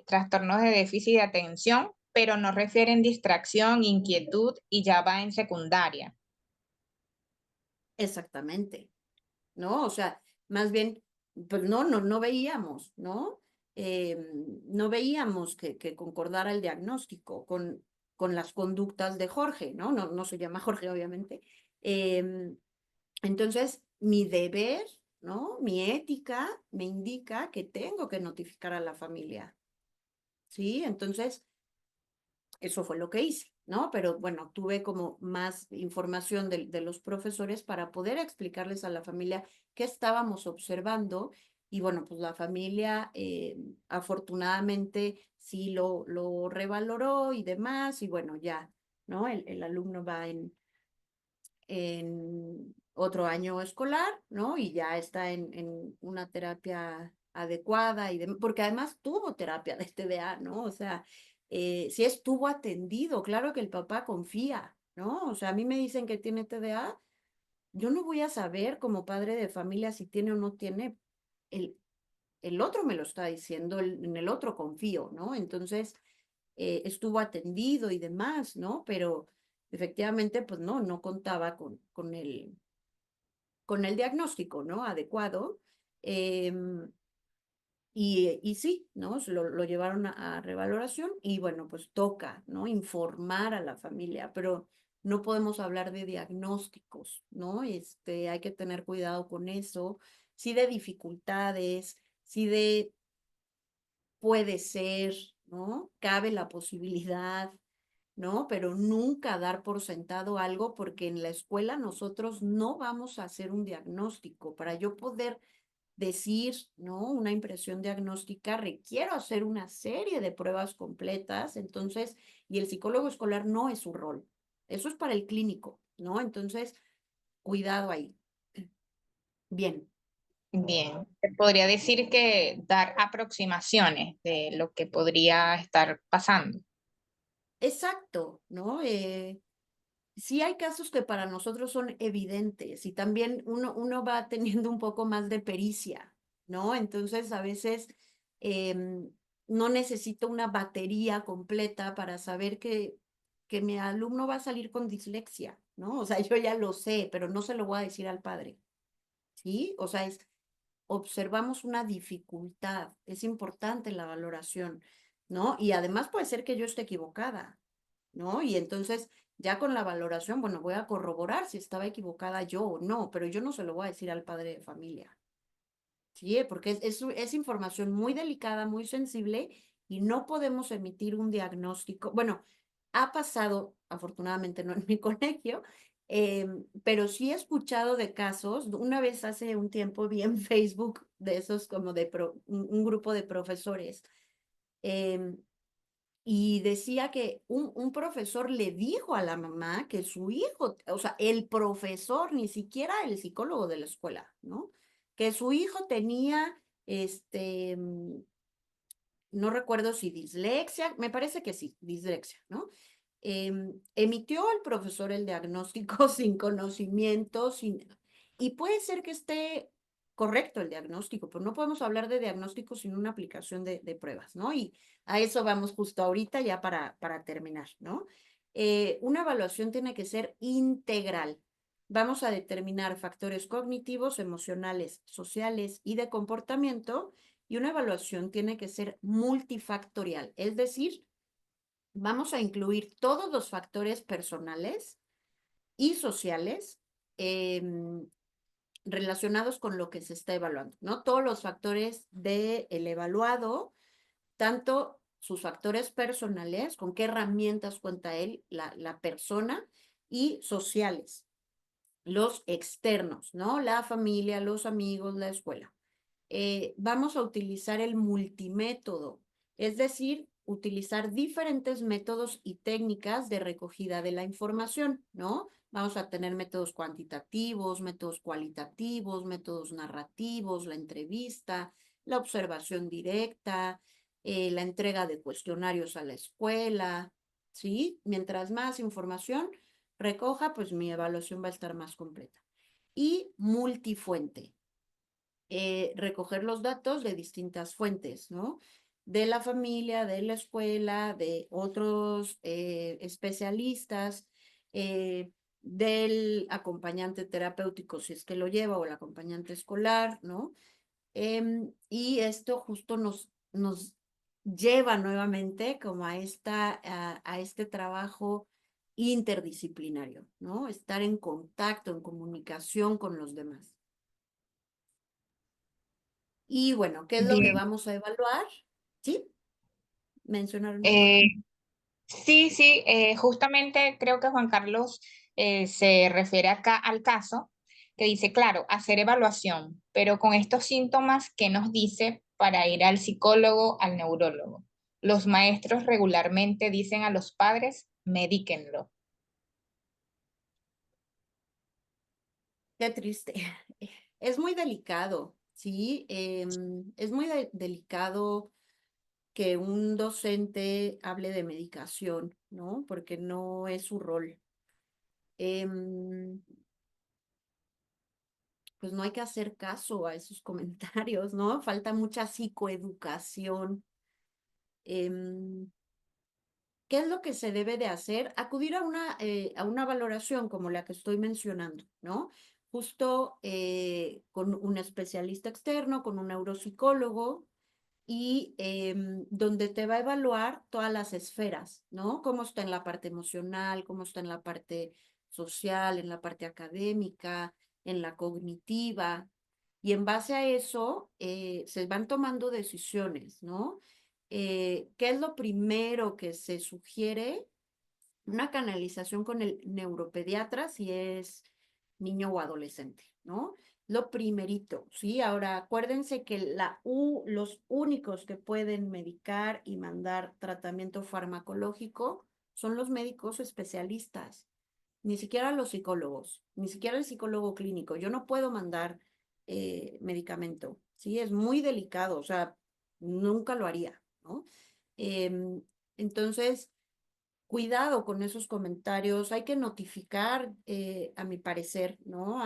trastornos de déficit de atención, pero no refieren distracción, inquietud y ya va en secundaria. exactamente, ¿no? O sea, más bien, pues no veíamos, ¿no? No veíamos que concordara el diagnóstico con las conductas de Jorge, ¿no? No se llama Jorge, obviamente. Entonces, mi deber, ¿no? Mi ética me indica que tengo que notificar a la familia, ¿sí? Entonces, eso fue lo que hice, ¿no? Pero bueno, tuve como más información de los profesores para poder explicarles a la familia qué estábamos observando. Y bueno, pues la familia afortunadamente sí lo revaloró y demás. Y bueno, ya, ¿no? El alumno va en otro año escolar, ¿no? Y ya está en una terapia adecuada y porque además tuvo terapia de TDA, ¿no? O sea, sí estuvo atendido, claro que el papá confía, ¿no? O sea, a mí me dicen que tiene TDA, yo no voy a saber como padre de familia si tiene o no tiene, el, el otro me lo está diciendo, en el otro confío, ¿no? Entonces, estuvo atendido y demás, ¿no? Pero efectivamente, pues no contaba con el diagnóstico, ¿no? Adecuado. Y sí, ¿no? Lo llevaron a revaloración y bueno, pues toca, ¿no? Informar a la familia, pero no podemos hablar de diagnósticos, ¿no? Hay que tener cuidado con eso, sí de dificultades, sí de puede ser, ¿no? Cabe la posibilidad, ¿no? Pero nunca dar por sentado algo porque en la escuela nosotros no vamos a hacer un diagnóstico. Para yo poder decir, ¿no? Una impresión diagnóstica, requiero hacer una serie de pruebas completas, entonces, y el psicólogo escolar no es su rol. Eso es para el clínico, ¿no? Entonces, cuidado ahí. Bien. Bien, te podría decir que dar aproximaciones de lo que podría estar pasando. Exacto, ¿no? Sí hay casos que para nosotros son evidentes y también uno va teniendo un poco más de pericia, ¿no? Entonces a veces no necesito una batería completa para saber que mi alumno va a salir con dislexia, ¿no? O sea, yo ya lo sé, pero no se lo voy a decir al padre, ¿sí? O sea, observamos una dificultad, es importante la valoración, ¿no? Y además puede ser que yo esté equivocada, ¿no? Y entonces, ya con la valoración, bueno, voy a corroborar si estaba equivocada yo o no, pero yo no se lo voy a decir al padre de familia, ¿sí? Porque es información muy delicada, muy sensible y no podemos emitir un diagnóstico. Bueno, ha pasado, afortunadamente no en mi colegio, pero sí he escuchado de casos. Una vez hace un tiempo vi en Facebook de esos como de un grupo de profesores. em, y decía que un profesor le dijo a la mamá que su hijo, o sea, el profesor, ni siquiera el psicólogo de la escuela, ¿no? Que su hijo tenía, no recuerdo si dislexia, me parece que sí, dislexia, ¿no? Emitió al profesor el diagnóstico sin conocimiento, y puede ser que esté correcto el diagnóstico, pero no podemos hablar de diagnóstico sin una aplicación de pruebas, ¿no? Y a eso vamos justo ahorita ya para terminar, ¿no? Una evaluación tiene que ser integral. Vamos a determinar factores cognitivos, emocionales, sociales y de comportamiento, y una evaluación tiene que ser multifactorial, es decir, vamos a incluir todos los factores personales y sociales relacionados con lo que se está evaluando, ¿no? Todos los factores del evaluado, tanto sus factores personales, con qué herramientas cuenta él, la persona, y sociales, los externos, ¿no? La familia, los amigos, la escuela. Vamos a utilizar el multimétodo, es decir, utilizar diferentes métodos y técnicas de recogida de la información, ¿no? Vamos a tener métodos cuantitativos, métodos cualitativos, métodos narrativos, la entrevista, la observación directa, la entrega de cuestionarios a la escuela, ¿sí? Mientras más información recoja, pues mi evaluación va a estar más completa. Y multifuente, recoger los datos de distintas fuentes, ¿no? De la familia, de la escuela, de otros especialistas, del acompañante terapéutico, si es que lo lleva, o el acompañante escolar, ¿no? Y esto justo nos lleva nuevamente como a este trabajo interdisciplinario, ¿no? Estar en contacto, en comunicación con los demás. Y bueno, ¿qué es lo que Bien. vamos a evaluar? ¿Sí? ¿Mencionaron algo? Eh, sí, sí, justamente creo que Juan Carlos se refiere acá al caso que dice, claro, hacer evaluación, pero con estos síntomas, ¿qué nos dice para ir al psicólogo, al neurólogo? Los maestros regularmente dicen a los padres, medíquenlo. Qué triste. Es muy delicado, ¿sí? Es muy delicado que un docente hable de medicación, ¿no? Porque no es su rol. Em, pues no hay que hacer caso a esos comentarios, ¿no? Falta mucha psicoeducación. Em, ¿Qué es lo que se debe de hacer? Acudir a una valoración como la que estoy mencionando, ¿no? Justo con un especialista externo, con un neuropsicólogo, y donde te va a evaluar todas las esferas, ¿no? Cómo está en la parte emocional, cómo está en la parte social, en la parte académica, en la cognitiva, y en base a eso se van tomando decisiones, ¿no? ¿Qué es lo primero que se sugiere? Una canalización con el neuropediatra si es niño o adolescente, ¿no? Lo primerito, ¿sí? Ahora, acuérdense que los únicos que pueden medicar y mandar tratamiento farmacológico son los médicos especialistas, ni siquiera los psicólogos, ni siquiera el psicólogo clínico. Yo no puedo mandar medicamento, ¿sí? Es muy delicado, o sea, nunca lo haría, ¿no? Em, entonces, cuidado con esos comentarios, hay que notificar, a mi parecer, ¿no?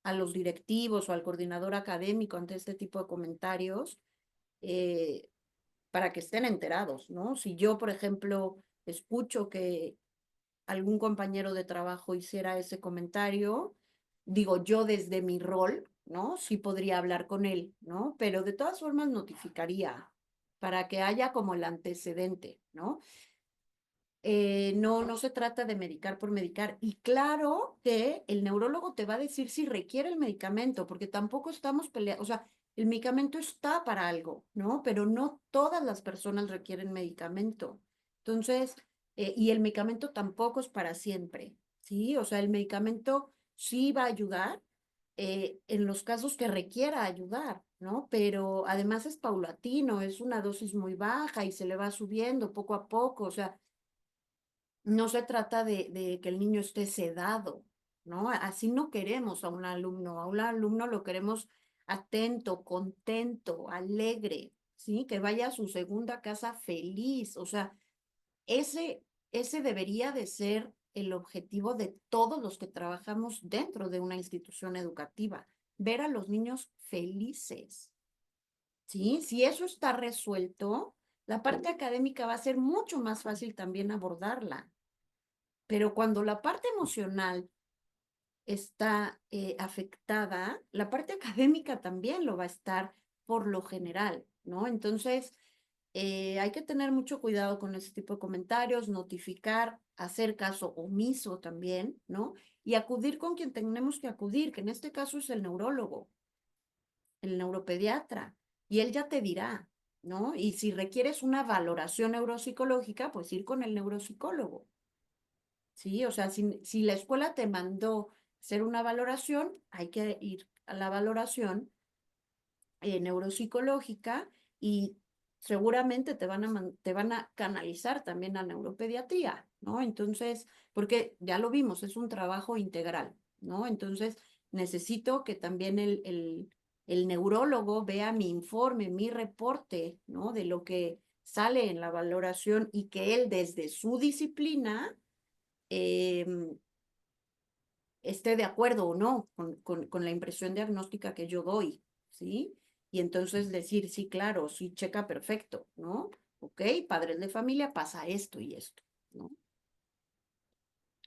A los directivos o al coordinador académico ante este tipo de comentarios, eh, para que estén enterados, ¿no? Si yo, por ejemplo, escucho que algún compañero de trabajo hiciera ese comentario, digo, yo desde mi rol, ¿no? Sí podría hablar con él, ¿no? Pero de todas formas notificaría para que haya como el antecedente, ¿no? No se trata de medicar por medicar. Y claro que el neurólogo te va a decir si requiere el medicamento, porque tampoco estamos peleando, o sea, el medicamento está para algo, ¿no? Pero no todas las personas requieren medicamento. Entonces, y el medicamento tampoco es para siempre, ¿sí? O sea, el medicamento sí va a ayudar en los casos que requiera ayudar, ¿no? Pero además es paulatino, es una dosis muy baja y se le va subiendo poco a poco, o sea, no se trata de que el niño esté sedado, ¿no? Así no queremos a un alumno lo queremos atento, contento, alegre, ¿sí? Que vaya a su segunda casa feliz, o sea, ese, ese debería de ser el objetivo de todos los que trabajamos dentro de una institución educativa, ver a los niños felices, ¿sí? Si eso está resuelto, la parte académica va a ser mucho más fácil también abordarla. Pero cuando la parte emocional está afectada, la parte académica también lo va a estar por lo general, ¿no? Entonces, hay que tener mucho cuidado con ese tipo de comentarios, notificar, hacer caso omiso también, ¿no? Y acudir con quien tenemos que acudir, que en este caso es el neurólogo, el neuropediatra, y él ya te dirá, ¿no? Y si requieres una valoración neuropsicológica, pues ir con el neuropsicólogo, ¿sí? O sea, si la escuela te mandó hacer una valoración, hay que ir a la valoración neuropsicológica y seguramente te van a canalizar también a neuropediatría, ¿no? Entonces, porque ya lo vimos, es un trabajo integral, ¿no? Entonces, necesito que también el neurólogo vea mi informe, mi reporte, ¿no? De lo que sale en la valoración y que él desde su disciplina esté de acuerdo o no con la impresión diagnóstica que yo doy, ¿sí? Y entonces decir, sí, claro, sí, checa perfecto, ¿no? Ok, padres de familia, pasa esto y esto, ¿no?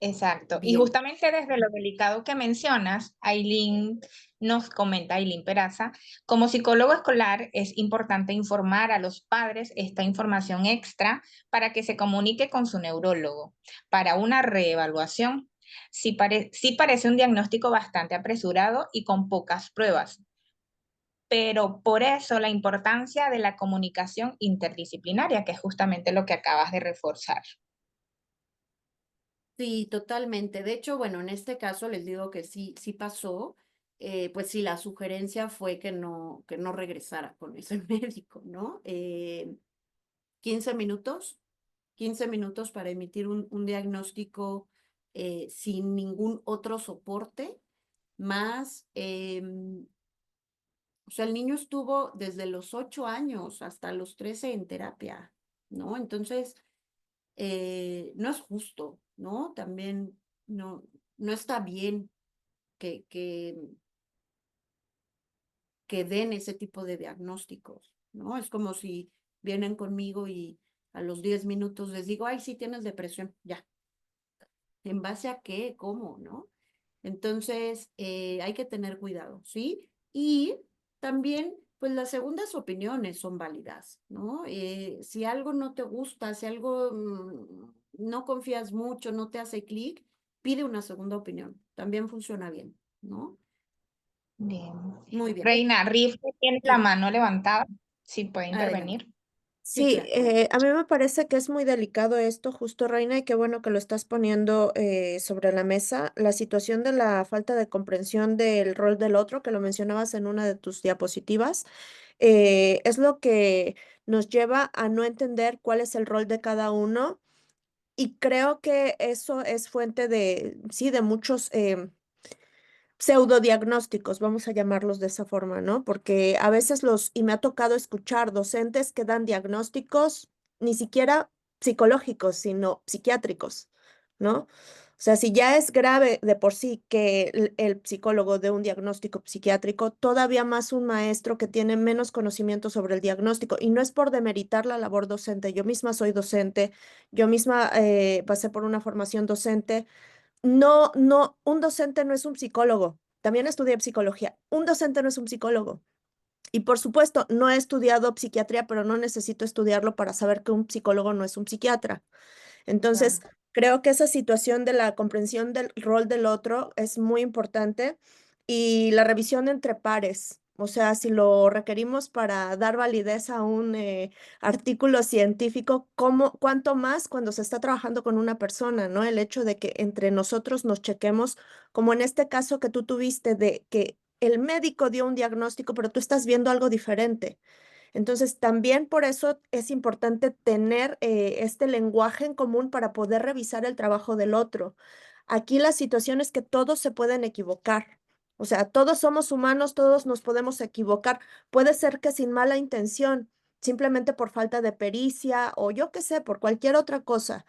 Exacto. Y Bien. justamente desde lo delicado que mencionas, Aileen nos comenta, Aileen Peraza, como psicólogo escolar es importante informar a los padres esta información extra para que se comunique con su neurólogo para una reevaluación. Sí parece un diagnóstico bastante apresurado y con pocas pruebas, pero por eso la importancia de la comunicación interdisciplinaria, que es justamente lo que acabas de reforzar. Sí, totalmente. De hecho, bueno, en este caso les digo que sí, sí pasó. Pues sí, la sugerencia fue que no regresara con ese médico, ¿no? 15 minutos, 15 minutos para emitir un diagnóstico sin ningún otro soporte, más, o sea, el niño estuvo desde los 8 años hasta los 13 en terapia, ¿no? Entonces, no es justo, ¿no? También no, no está bien que, que, que den ese tipo de diagnósticos, ¿no? Es como si vienen conmigo y a los 10 minutos les digo, ay, sí tienes depresión, ya. ¿En base a qué? ¿Cómo? ¿No? Entonces, hay que tener cuidado, ¿sí? Y también, pues las segundas opiniones son válidas, ¿no? Si algo no te gusta, si algo no confías mucho, no te hace clic, pide una segunda opinión. También funciona bien, ¿no? Bien. Muy bien. Reina, Riff tiene la Sí, mano levantada. Sí, puede adelante. intervenir. Sí, Sí, claro. a mí me parece que es muy delicado esto, justo Reina, y qué bueno que lo estás poniendo sobre la mesa. La situación de la falta de comprensión del rol del otro, que lo mencionabas en una de tus diapositivas, es lo que nos lleva a no entender cuál es el rol de cada uno. Y creo que eso es fuente de, sí, de muchos pseudodiagnósticos, vamos a llamarlos de esa forma, ¿no? Porque a veces y me ha tocado escuchar docentes que dan diagnósticos ni siquiera psicológicos, sino psiquiátricos, ¿no? O sea, si ya es grave de por sí que el psicólogo dé un diagnóstico psiquiátrico, todavía más un maestro que tiene menos conocimiento sobre el diagnóstico. Y no es por demeritar la labor docente. Yo misma soy docente, yo misma pasé por una formación docente. No, no, un docente no es un psicólogo. También estudié psicología. Un docente no es un psicólogo. Y por supuesto, no he estudiado psiquiatría, pero no necesito estudiarlo para saber que un psicólogo no es un psiquiatra. Entonces, Claro. creo que esa situación de la comprensión del rol del otro es muy importante y la revisión entre pares. O sea, si lo requerimos para dar validez a un artículo científico, cuánto más cuando se está trabajando con una persona, ¿no? El hecho de que entre nosotros nos chequemos, como en este caso que tú tuviste, de que el médico dio un diagnóstico, pero tú estás viendo algo diferente. Entonces, también por eso es importante tener este lenguaje en común para poder revisar el trabajo del otro. Aquí la situación es que todos se pueden equivocar. O sea, todos somos humanos, todos nos podemos equivocar. Puede ser que sin mala intención, simplemente por falta de pericia o yo qué sé, por cualquier otra cosa,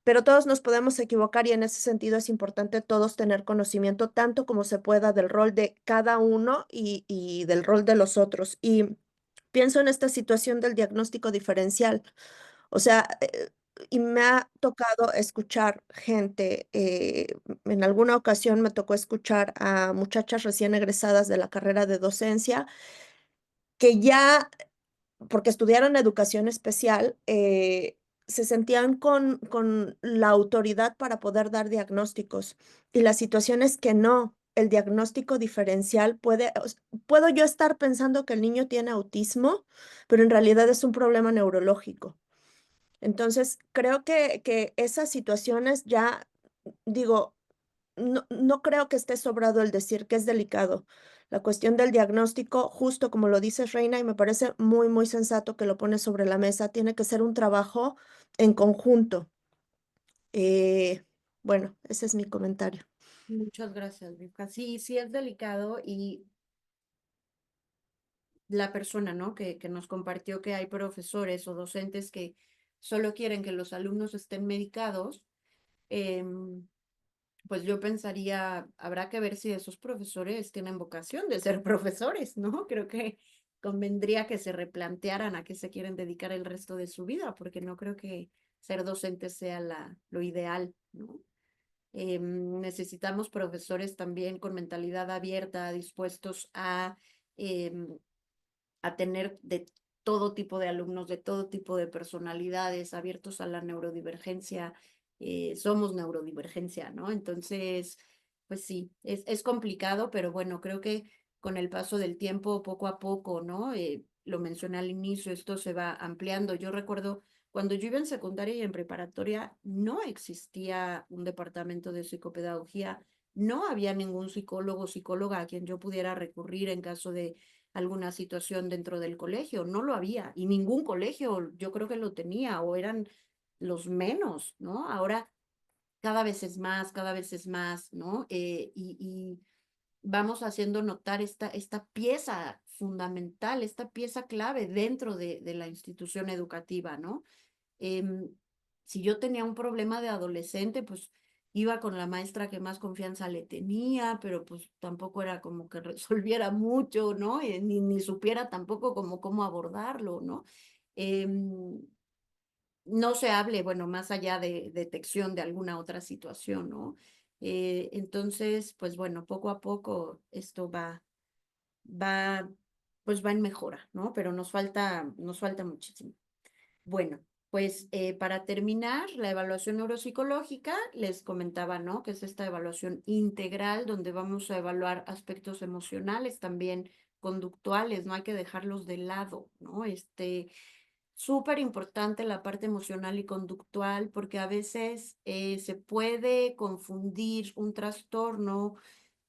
pero todos nos podemos equivocar y en ese sentido es importante todos tener conocimiento tanto como se pueda del rol de cada uno y del rol de los otros. Y pienso en esta situación del diagnóstico diferencial. O sea, y me ha tocado escuchar gente, en alguna ocasión me tocó escuchar a muchachas recién egresadas de la carrera de docencia que ya, porque estudiaron educación especial, se sentían con la autoridad para poder dar diagnósticos. Y la situación es que no, el diagnóstico diferencial puedo yo estar pensando que el niño tiene autismo, pero en realidad es un problema neurológico. Entonces, creo que esas situaciones ya, digo, no creo que esté sobrado el decir que es delicado. La cuestión del diagnóstico, justo como lo dices, Reina, y me parece muy, muy sensato que lo pones sobre la mesa, tiene que ser un trabajo en conjunto. Eh, bueno, ese es mi comentario. Muchas gracias, Vivka. Sí, sí es delicado y la persona, ¿no? Que nos compartió que hay profesores o docentes que solo quieren que los alumnos estén medicados, em, pues yo pensaría, habrá que ver si esos profesores tienen vocación de ser profesores, ¿no? Creo que convendría que se replantearan a qué se quieren dedicar el resto de su vida, porque no creo que ser docente sea lo ideal, ¿no? Necesitamos profesores también con mentalidad abierta, dispuestos em, a tener de todo tipo de alumnos, de todo tipo de personalidades, abiertos a la neurodivergencia. Somos neurodivergencia, ¿no? Entonces, pues sí, es complicado, pero bueno, creo que con el paso del tiempo, poco a poco, ¿no? Lo mencioné al inicio, esto se va ampliando. Yo recuerdo cuando yo iba en secundaria y en preparatoria, no existía un departamento de psicopedagogía, no había ningún psicólogo o psicóloga a quien yo pudiera recurrir en caso de alguna situación dentro del colegio, no lo había, y ningún colegio yo creo que lo tenía, o eran los menos, ¿no? Ahora cada vez es más, ¿no? Y vamos haciendo notar esta pieza fundamental, esta pieza clave dentro de la institución educativa, ¿no? Em, si yo tenía un problema de adolescente, pues iba con la maestra que más confianza le tenía, pero pues tampoco era como que resolviera mucho, ¿no? Ni supiera tampoco como cómo abordarlo, ¿no? Em, no se hable, bueno, más allá de detección de alguna otra situación, ¿no? Entonces, pues bueno, poco a poco esto va, pues va en mejora, ¿no? Pero nos falta muchísimo. Bueno, pues para terminar, la evaluación neuropsicológica, les comentaba, ¿no? Que es esta evaluación integral donde vamos a evaluar aspectos emocionales, también conductuales, no hay que dejarlos de lado, ¿no? Súper importante la parte emocional y conductual porque a veces se puede confundir un trastorno,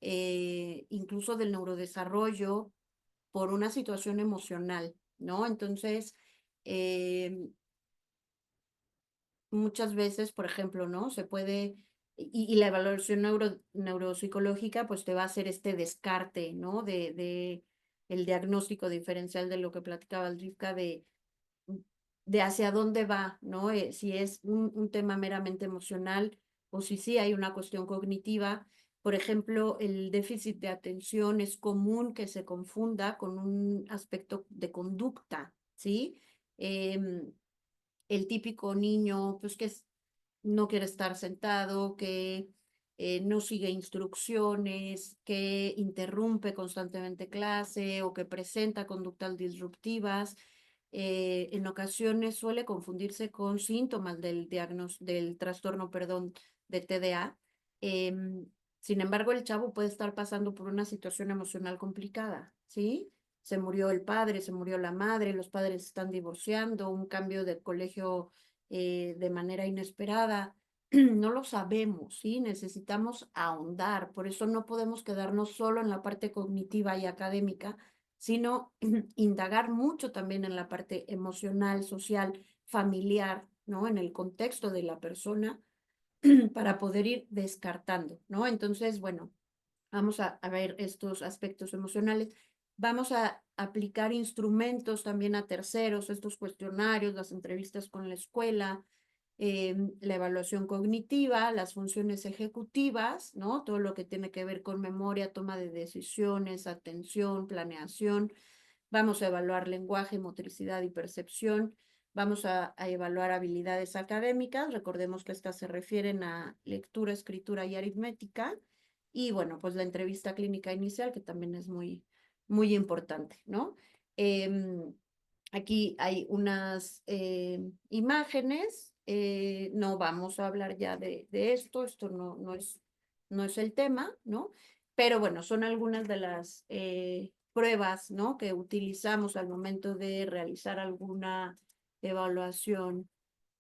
incluso del neurodesarrollo, por una situación emocional, ¿no? Entonces, eh, muchas veces, por ejemplo, ¿no? Se puede, y la evaluación neuropsicológica, pues te va a hacer este descarte, ¿no? De el diagnóstico diferencial de lo que platicaba Aldrivka de hacia dónde va, ¿no? Si es un tema meramente emocional o si sí hay una cuestión cognitiva. Por ejemplo, el déficit de atención es común que se confunda con un aspecto de conducta, ¿sí? El típico niño, pues no quiere estar sentado, que no sigue instrucciones, que interrumpe constantemente clase o que presenta conductas disruptivas. En ocasiones suele confundirse con síntomas del trastorno, perdón, de TDA. Em, Sin embargo, el chavo puede estar pasando por una situación emocional complicada, ¿sí? Se murió el padre, se murió la madre, los padres están divorciando, un cambio de colegio de manera inesperada. No lo sabemos, ¿sí? Necesitamos ahondar, por eso no podemos quedarnos solo en la parte cognitiva y académica, sino indagar mucho también en la parte emocional, social, familiar, ¿no? En el contexto de la persona para poder ir descartando, ¿no? Entonces, bueno, vamos a ver estos aspectos emocionales. Vamos a aplicar instrumentos también a terceros, estos cuestionarios, las entrevistas con la escuela, la evaluación cognitiva, las funciones ejecutivas, ¿no? Todo lo que tiene que ver con memoria, toma de decisiones, atención, planeación. Vamos a evaluar lenguaje, motricidad y percepción. Vamos a evaluar habilidades académicas. Recordemos que estas se refieren a lectura, escritura y aritmética. Y bueno, pues la entrevista clínica inicial, que también es muy, muy importante, ¿no? Aquí hay unas imágenes. No vamos a hablar ya de esto. Esto no es el tema, ¿no? Pero bueno, son algunas de las pruebas, ¿no?, que utilizamos al momento de realizar alguna evaluación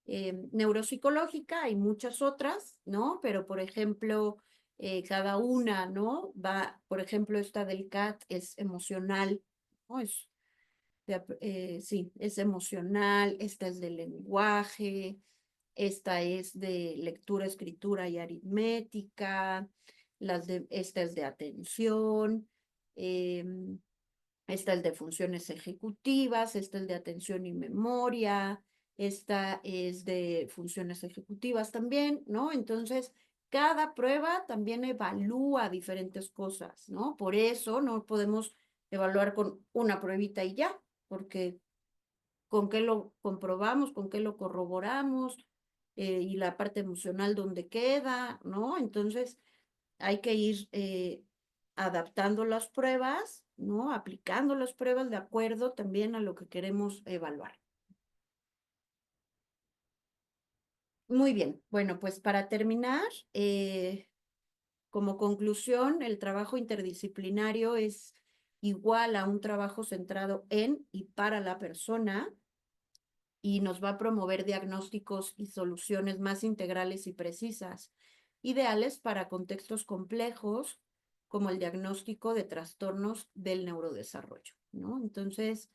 neuropsicológica. Hay muchas otras, ¿no? Pero, por ejemplo, cada una, ¿no? Por ejemplo, esta del CAT es emocional, ¿no? Sí, es emocional. Esta es de lenguaje. Esta es de lectura, escritura y aritmética. Esta es de atención. Esta es de funciones ejecutivas. Esta es de atención y memoria. Esta es de funciones ejecutivas también, ¿no? Entonces, cada prueba también evalúa diferentes cosas, ¿no? Por eso no podemos evaluar con una pruebita y ya, porque ¿con qué lo comprobamos? ¿Con qué lo corroboramos? Y la parte emocional, ¿dónde queda? ¿No? Entonces, hay que ir adaptando las pruebas, ¿no? Aplicando las pruebas de acuerdo también a lo que queremos evaluar. Muy bien, bueno, pues para terminar, como conclusión, el trabajo interdisciplinario es igual a un trabajo centrado en y para la persona, y nos va a promover diagnósticos y soluciones más integrales y precisas, ideales para contextos complejos como el diagnóstico de trastornos del neurodesarrollo, ¿no? Entonces,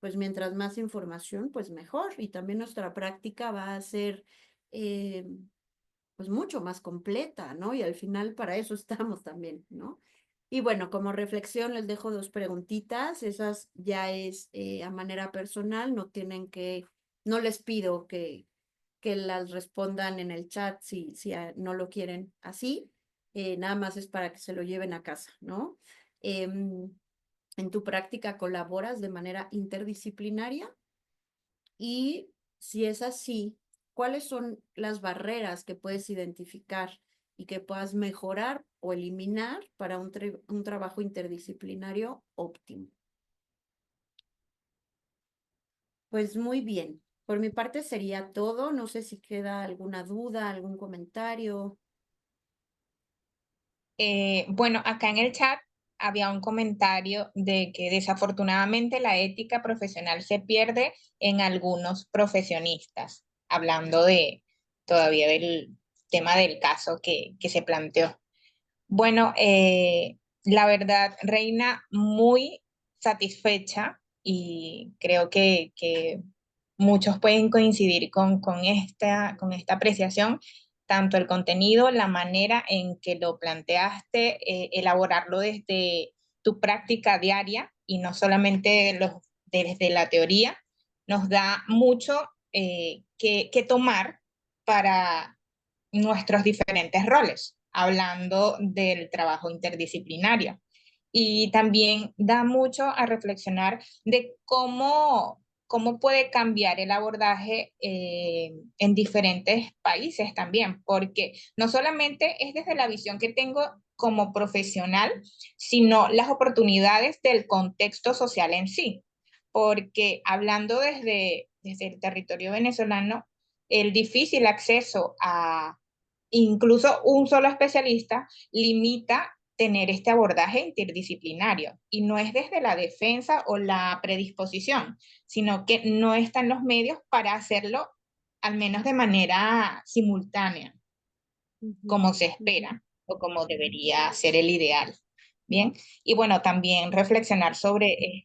pues mientras más información, pues mejor. Y también nuestra práctica va a ser pues mucho más completa, ¿no? Y al final para eso estamos también, ¿no? Y bueno, como reflexión les dejo 2 preguntitas. Esas ya es a manera personal. No les pido que las respondan en el chat si no lo quieren así. Nada más es para que se lo lleven a casa, ¿no? En tu práctica colaboras de manera interdisciplinaria, y si es así, ¿cuáles son las barreras que puedes identificar y que puedas mejorar o eliminar para un trabajo interdisciplinario óptimo? Pues muy bien. Por mi parte sería todo. No sé si queda alguna duda, algún comentario. Bueno, acá en el chat había un comentario de que desafortunadamente la ética profesional se pierde en algunos profesionistas, hablando todavía del tema del caso que se planteó. Bueno, la verdad, Reina, muy satisfecha, y creo que muchos pueden coincidir con esta apreciación, tanto el contenido, la manera en que lo planteaste, elaborarlo desde tu práctica diaria y no solamente desde la teoría, nos da mucho que tomar para nuestros diferentes roles, hablando del trabajo interdisciplinario. Y también da mucho a reflexionar de cómo puede cambiar el abordaje en diferentes países también, porque no solamente es desde la visión que tengo como profesional, sino las oportunidades del contexto social en sí. Porque hablando desde el territorio venezolano, el difícil acceso a incluso un solo especialista limita tener este abordaje interdisciplinario, y no es desde la defensa o la predisposición, sino que no están los medios para hacerlo, al menos de manera simultánea, como se espera o como debería ser el ideal. Bien, y bueno, también reflexionar sobre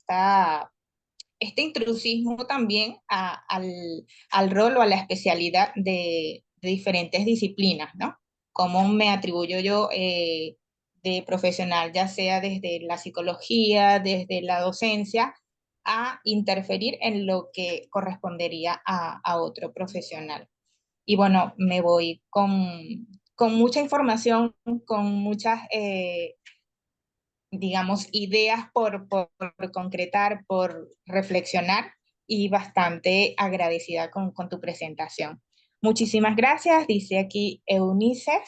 este intrusismo también al rol o a la especialidad de diferentes disciplinas, ¿no? Cómo me atribuyo yo de profesional, ya sea desde la psicología, desde la docencia, a interferir en lo que correspondería a otro profesional. Y bueno, me voy con mucha información, con muchas digamos, ideas por concretar, por reflexionar, y bastante agradecida con tu presentación. Muchísimas gracias, dice aquí Eunice.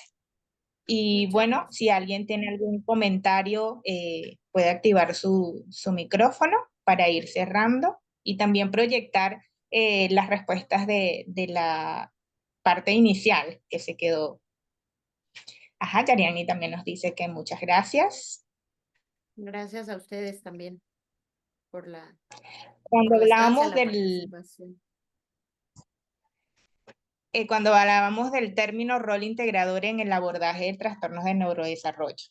Y Muchas bueno, gracias. si alguien tiene algún comentario, puede activar su micrófono para ir cerrando y también proyectar las respuestas de la parte inicial que se quedó. Ajá, Yariani también nos dice que muchas gracias. Gracias a ustedes también por Cuando por la estancia, hablábamos la del, participación. cuando hablábamos del término rol integrador en el abordaje de trastornos de neurodesarrollo.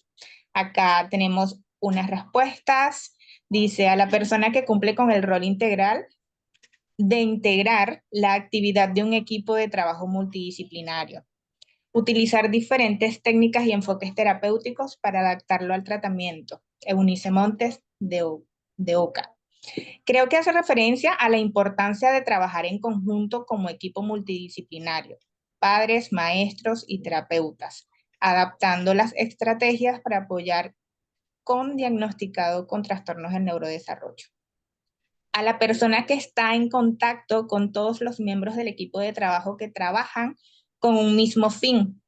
Acá tenemos unas respuestas. Dice, a la persona que cumple con el rol integral de integrar la actividad de un equipo de trabajo multidisciplinario. Utilizar diferentes técnicas y enfoques terapéuticos para adaptarlo al tratamiento. Eunice Montes de Oca. Creo que hace referencia a la importancia de trabajar en conjunto como equipo multidisciplinario, padres, maestros y terapeutas, adaptando las estrategias para apoyar con diagnosticado con trastornos del neurodesarrollo. A la persona que está en contacto con todos los miembros del equipo de trabajo que trabajan con un mismo fin.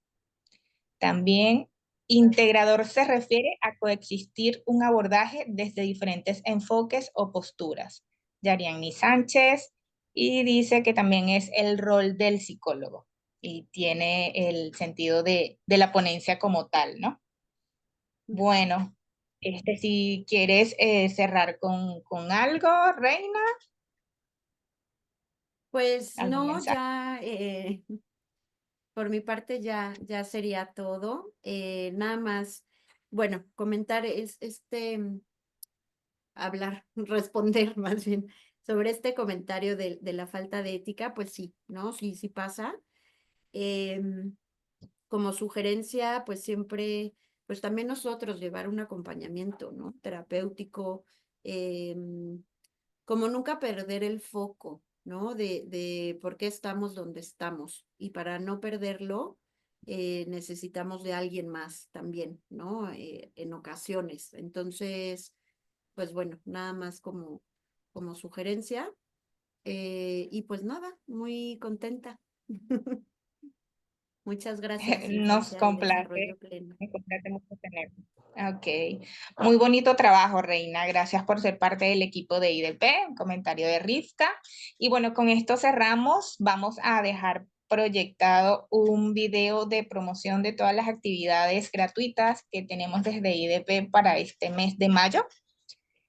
También integrador se refiere a coexistir un abordaje desde diferentes enfoques o posturas. Yariani Sánchez, y dice que también es el rol del psicólogo y tiene el sentido de la ponencia como tal, ¿no? Bueno, si quieres cerrar con algo, Reina, Pues algún no, mensaje. ya por mi parte ya sería todo. Nada más, bueno, comentar hablar, responder más bien sobre este comentario de la falta de ética, pues sí, ¿no? Sí pasa. Em, Como sugerencia, pues siempre, pues también nosotros llevar un acompañamiento, ¿no? Terapéutico, como nunca perder el foco, ¿no? De por qué estamos donde estamos. Y para no perderlo, necesitamos de alguien más también, ¿no? En ocasiones. Entonces, pues bueno, nada más como sugerencia. Y pues nada, muy contenta. Muchas gracias, Nos Infancia y Desarrollo complace, Pleno. me complace mucho tener. Ok, muy bonito trabajo, Reina. Gracias por ser parte del equipo de IDP, un comentario de Rivka. Y bueno, con esto cerramos. Vamos a dejar proyectado un video de promoción de todas las actividades gratuitas que tenemos desde IDP para este mes de mayo.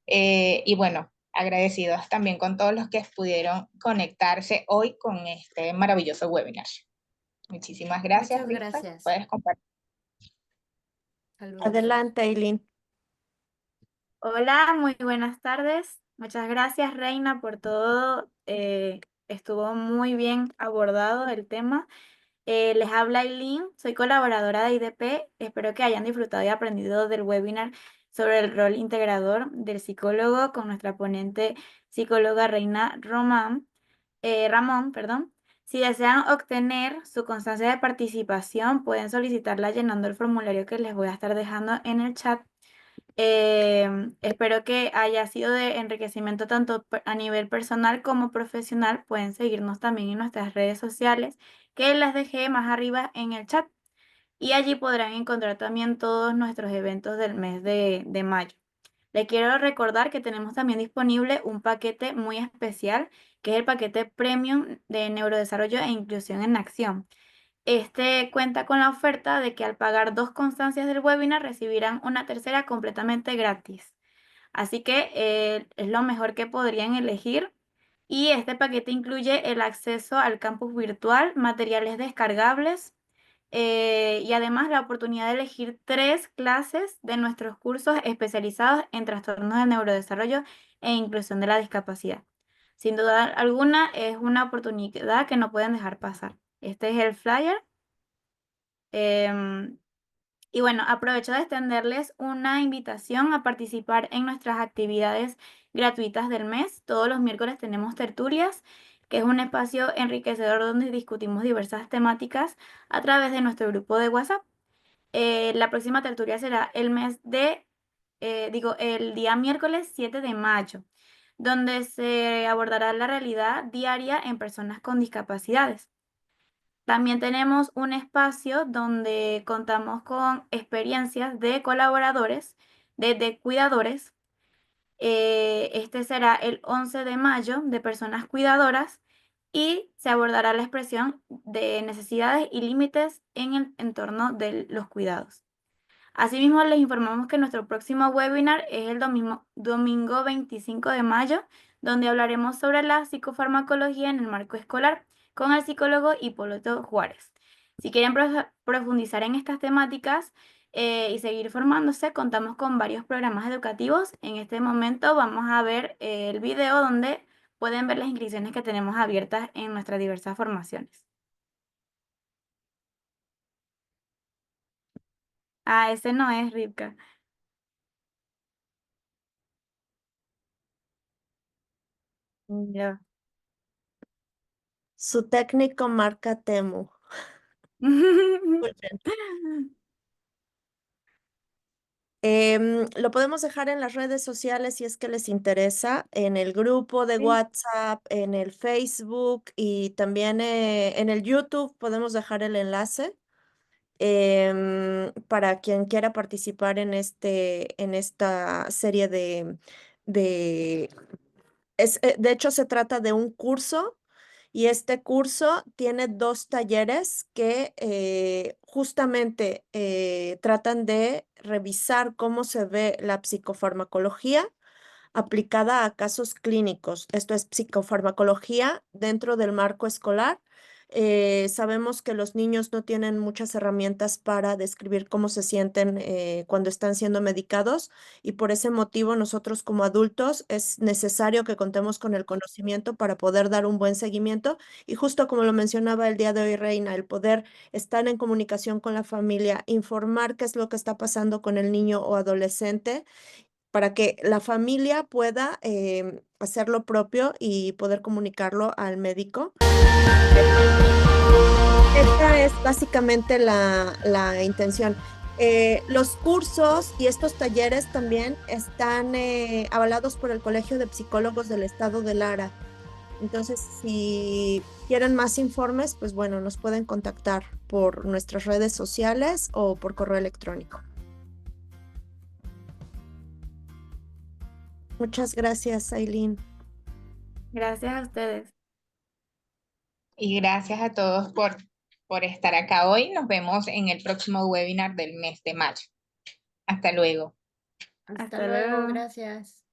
Y bueno, agradecidos también con todos los que pudieron conectarse hoy con este maravilloso webinar. Muchísimas gracias, Muchas Rivka. gracias. Puedes compartir. Saludos. Adelante, Eileen. Hola, muy buenas tardes. Muchas gracias, Reina, por todo. Estuvo muy bien abordado el tema. Les habla Eileen, soy colaboradora de IDP. Espero que hayan disfrutado y aprendido del webinar sobre el rol integrador del psicólogo con nuestra ponente psicóloga Reina Ramón, perdón. Si desean obtener su constancia de participación, pueden solicitarla llenando el formulario que les voy a estar dejando en el chat. Espero que haya sido de enriquecimiento tanto a nivel personal como profesional. Pueden seguirnos también en nuestras redes sociales, que las dejé más arriba en el chat. Y allí podrán encontrar también todos nuestros eventos del mes de mayo. Les quiero recordar que tenemos también disponible un paquete muy especial, que es el paquete Premium de Neurodesarrollo e Inclusión en Acción. Este cuenta con la oferta de que al pagar 2 constancias del webinar recibirán una tercera completamente gratis. Así que es lo mejor que podrían elegir. Y este paquete incluye el acceso al campus virtual, materiales descargables y además la oportunidad de elegir 3 clases de nuestros cursos especializados en trastornos de neurodesarrollo e inclusión de la discapacidad. Sin duda alguna es una oportunidad que no pueden dejar pasar. Este es el flyer. Y bueno, aprovecho de extenderles una invitación a participar en nuestras actividades gratuitas del mes. Todos los miércoles tenemos tertulias, que es un espacio enriquecedor donde discutimos diversas temáticas a través de nuestro grupo de WhatsApp. La próxima tertulia será el día miércoles 7 de mayo. donde se abordará la realidad diaria en personas con discapacidades. También tenemos un espacio donde contamos con experiencias de colaboradores, de cuidadores. Este será el 11 de mayo de personas cuidadoras y se abordará la expresión de necesidades y límites en el entorno de los cuidados. Asimismo, les informamos que nuestro próximo webinar es el domingo 25 de mayo, donde hablaremos sobre la psicofarmacología en el marco escolar con el psicólogo Hipólito Juárez. Si quieren profundizar en estas temáticas y seguir formándose, contamos con varios programas educativos. En este momento vamos a ver el video donde pueden ver las inscripciones que tenemos abiertas en nuestras diversas formaciones. Ah, ese no es, Rivka. Ya. Su técnico marca Temu. Muy bien. Lo podemos dejar en las redes sociales si es que les interesa, en el grupo de Sí. WhatsApp, en el Facebook y también en el YouTube podemos dejar el enlace para quien quiera participar en esta serie de de hecho se trata de un curso y este curso tiene 2 talleres que justamente tratan de revisar cómo se ve la psicofarmacología aplicada a casos clínicos. Esto es psicofarmacología dentro del marco escolar. Sabemos que los niños no tienen muchas herramientas para describir cómo se sienten cuando están siendo medicados y por ese motivo nosotros como adultos es necesario que contemos con el conocimiento para poder dar un buen seguimiento y justo como lo mencionaba el día de hoy Reina, el poder estar en comunicación con la familia, informar qué es lo que está pasando con el niño o adolescente para que la familia pueda hacer lo propio y poder comunicarlo al médico. Esta es básicamente la intención. Los cursos y estos talleres también están avalados por el Colegio de Psicólogos del Estado de Lara. Entonces, si quieren más informes, pues bueno, nos pueden contactar por nuestras redes sociales o por correo electrónico. Muchas gracias, Aileen. Gracias a ustedes. Y gracias a todos por estar acá hoy. Nos vemos en el próximo webinar del mes de mayo. Hasta luego. Hasta Hasta luego, luego. gracias.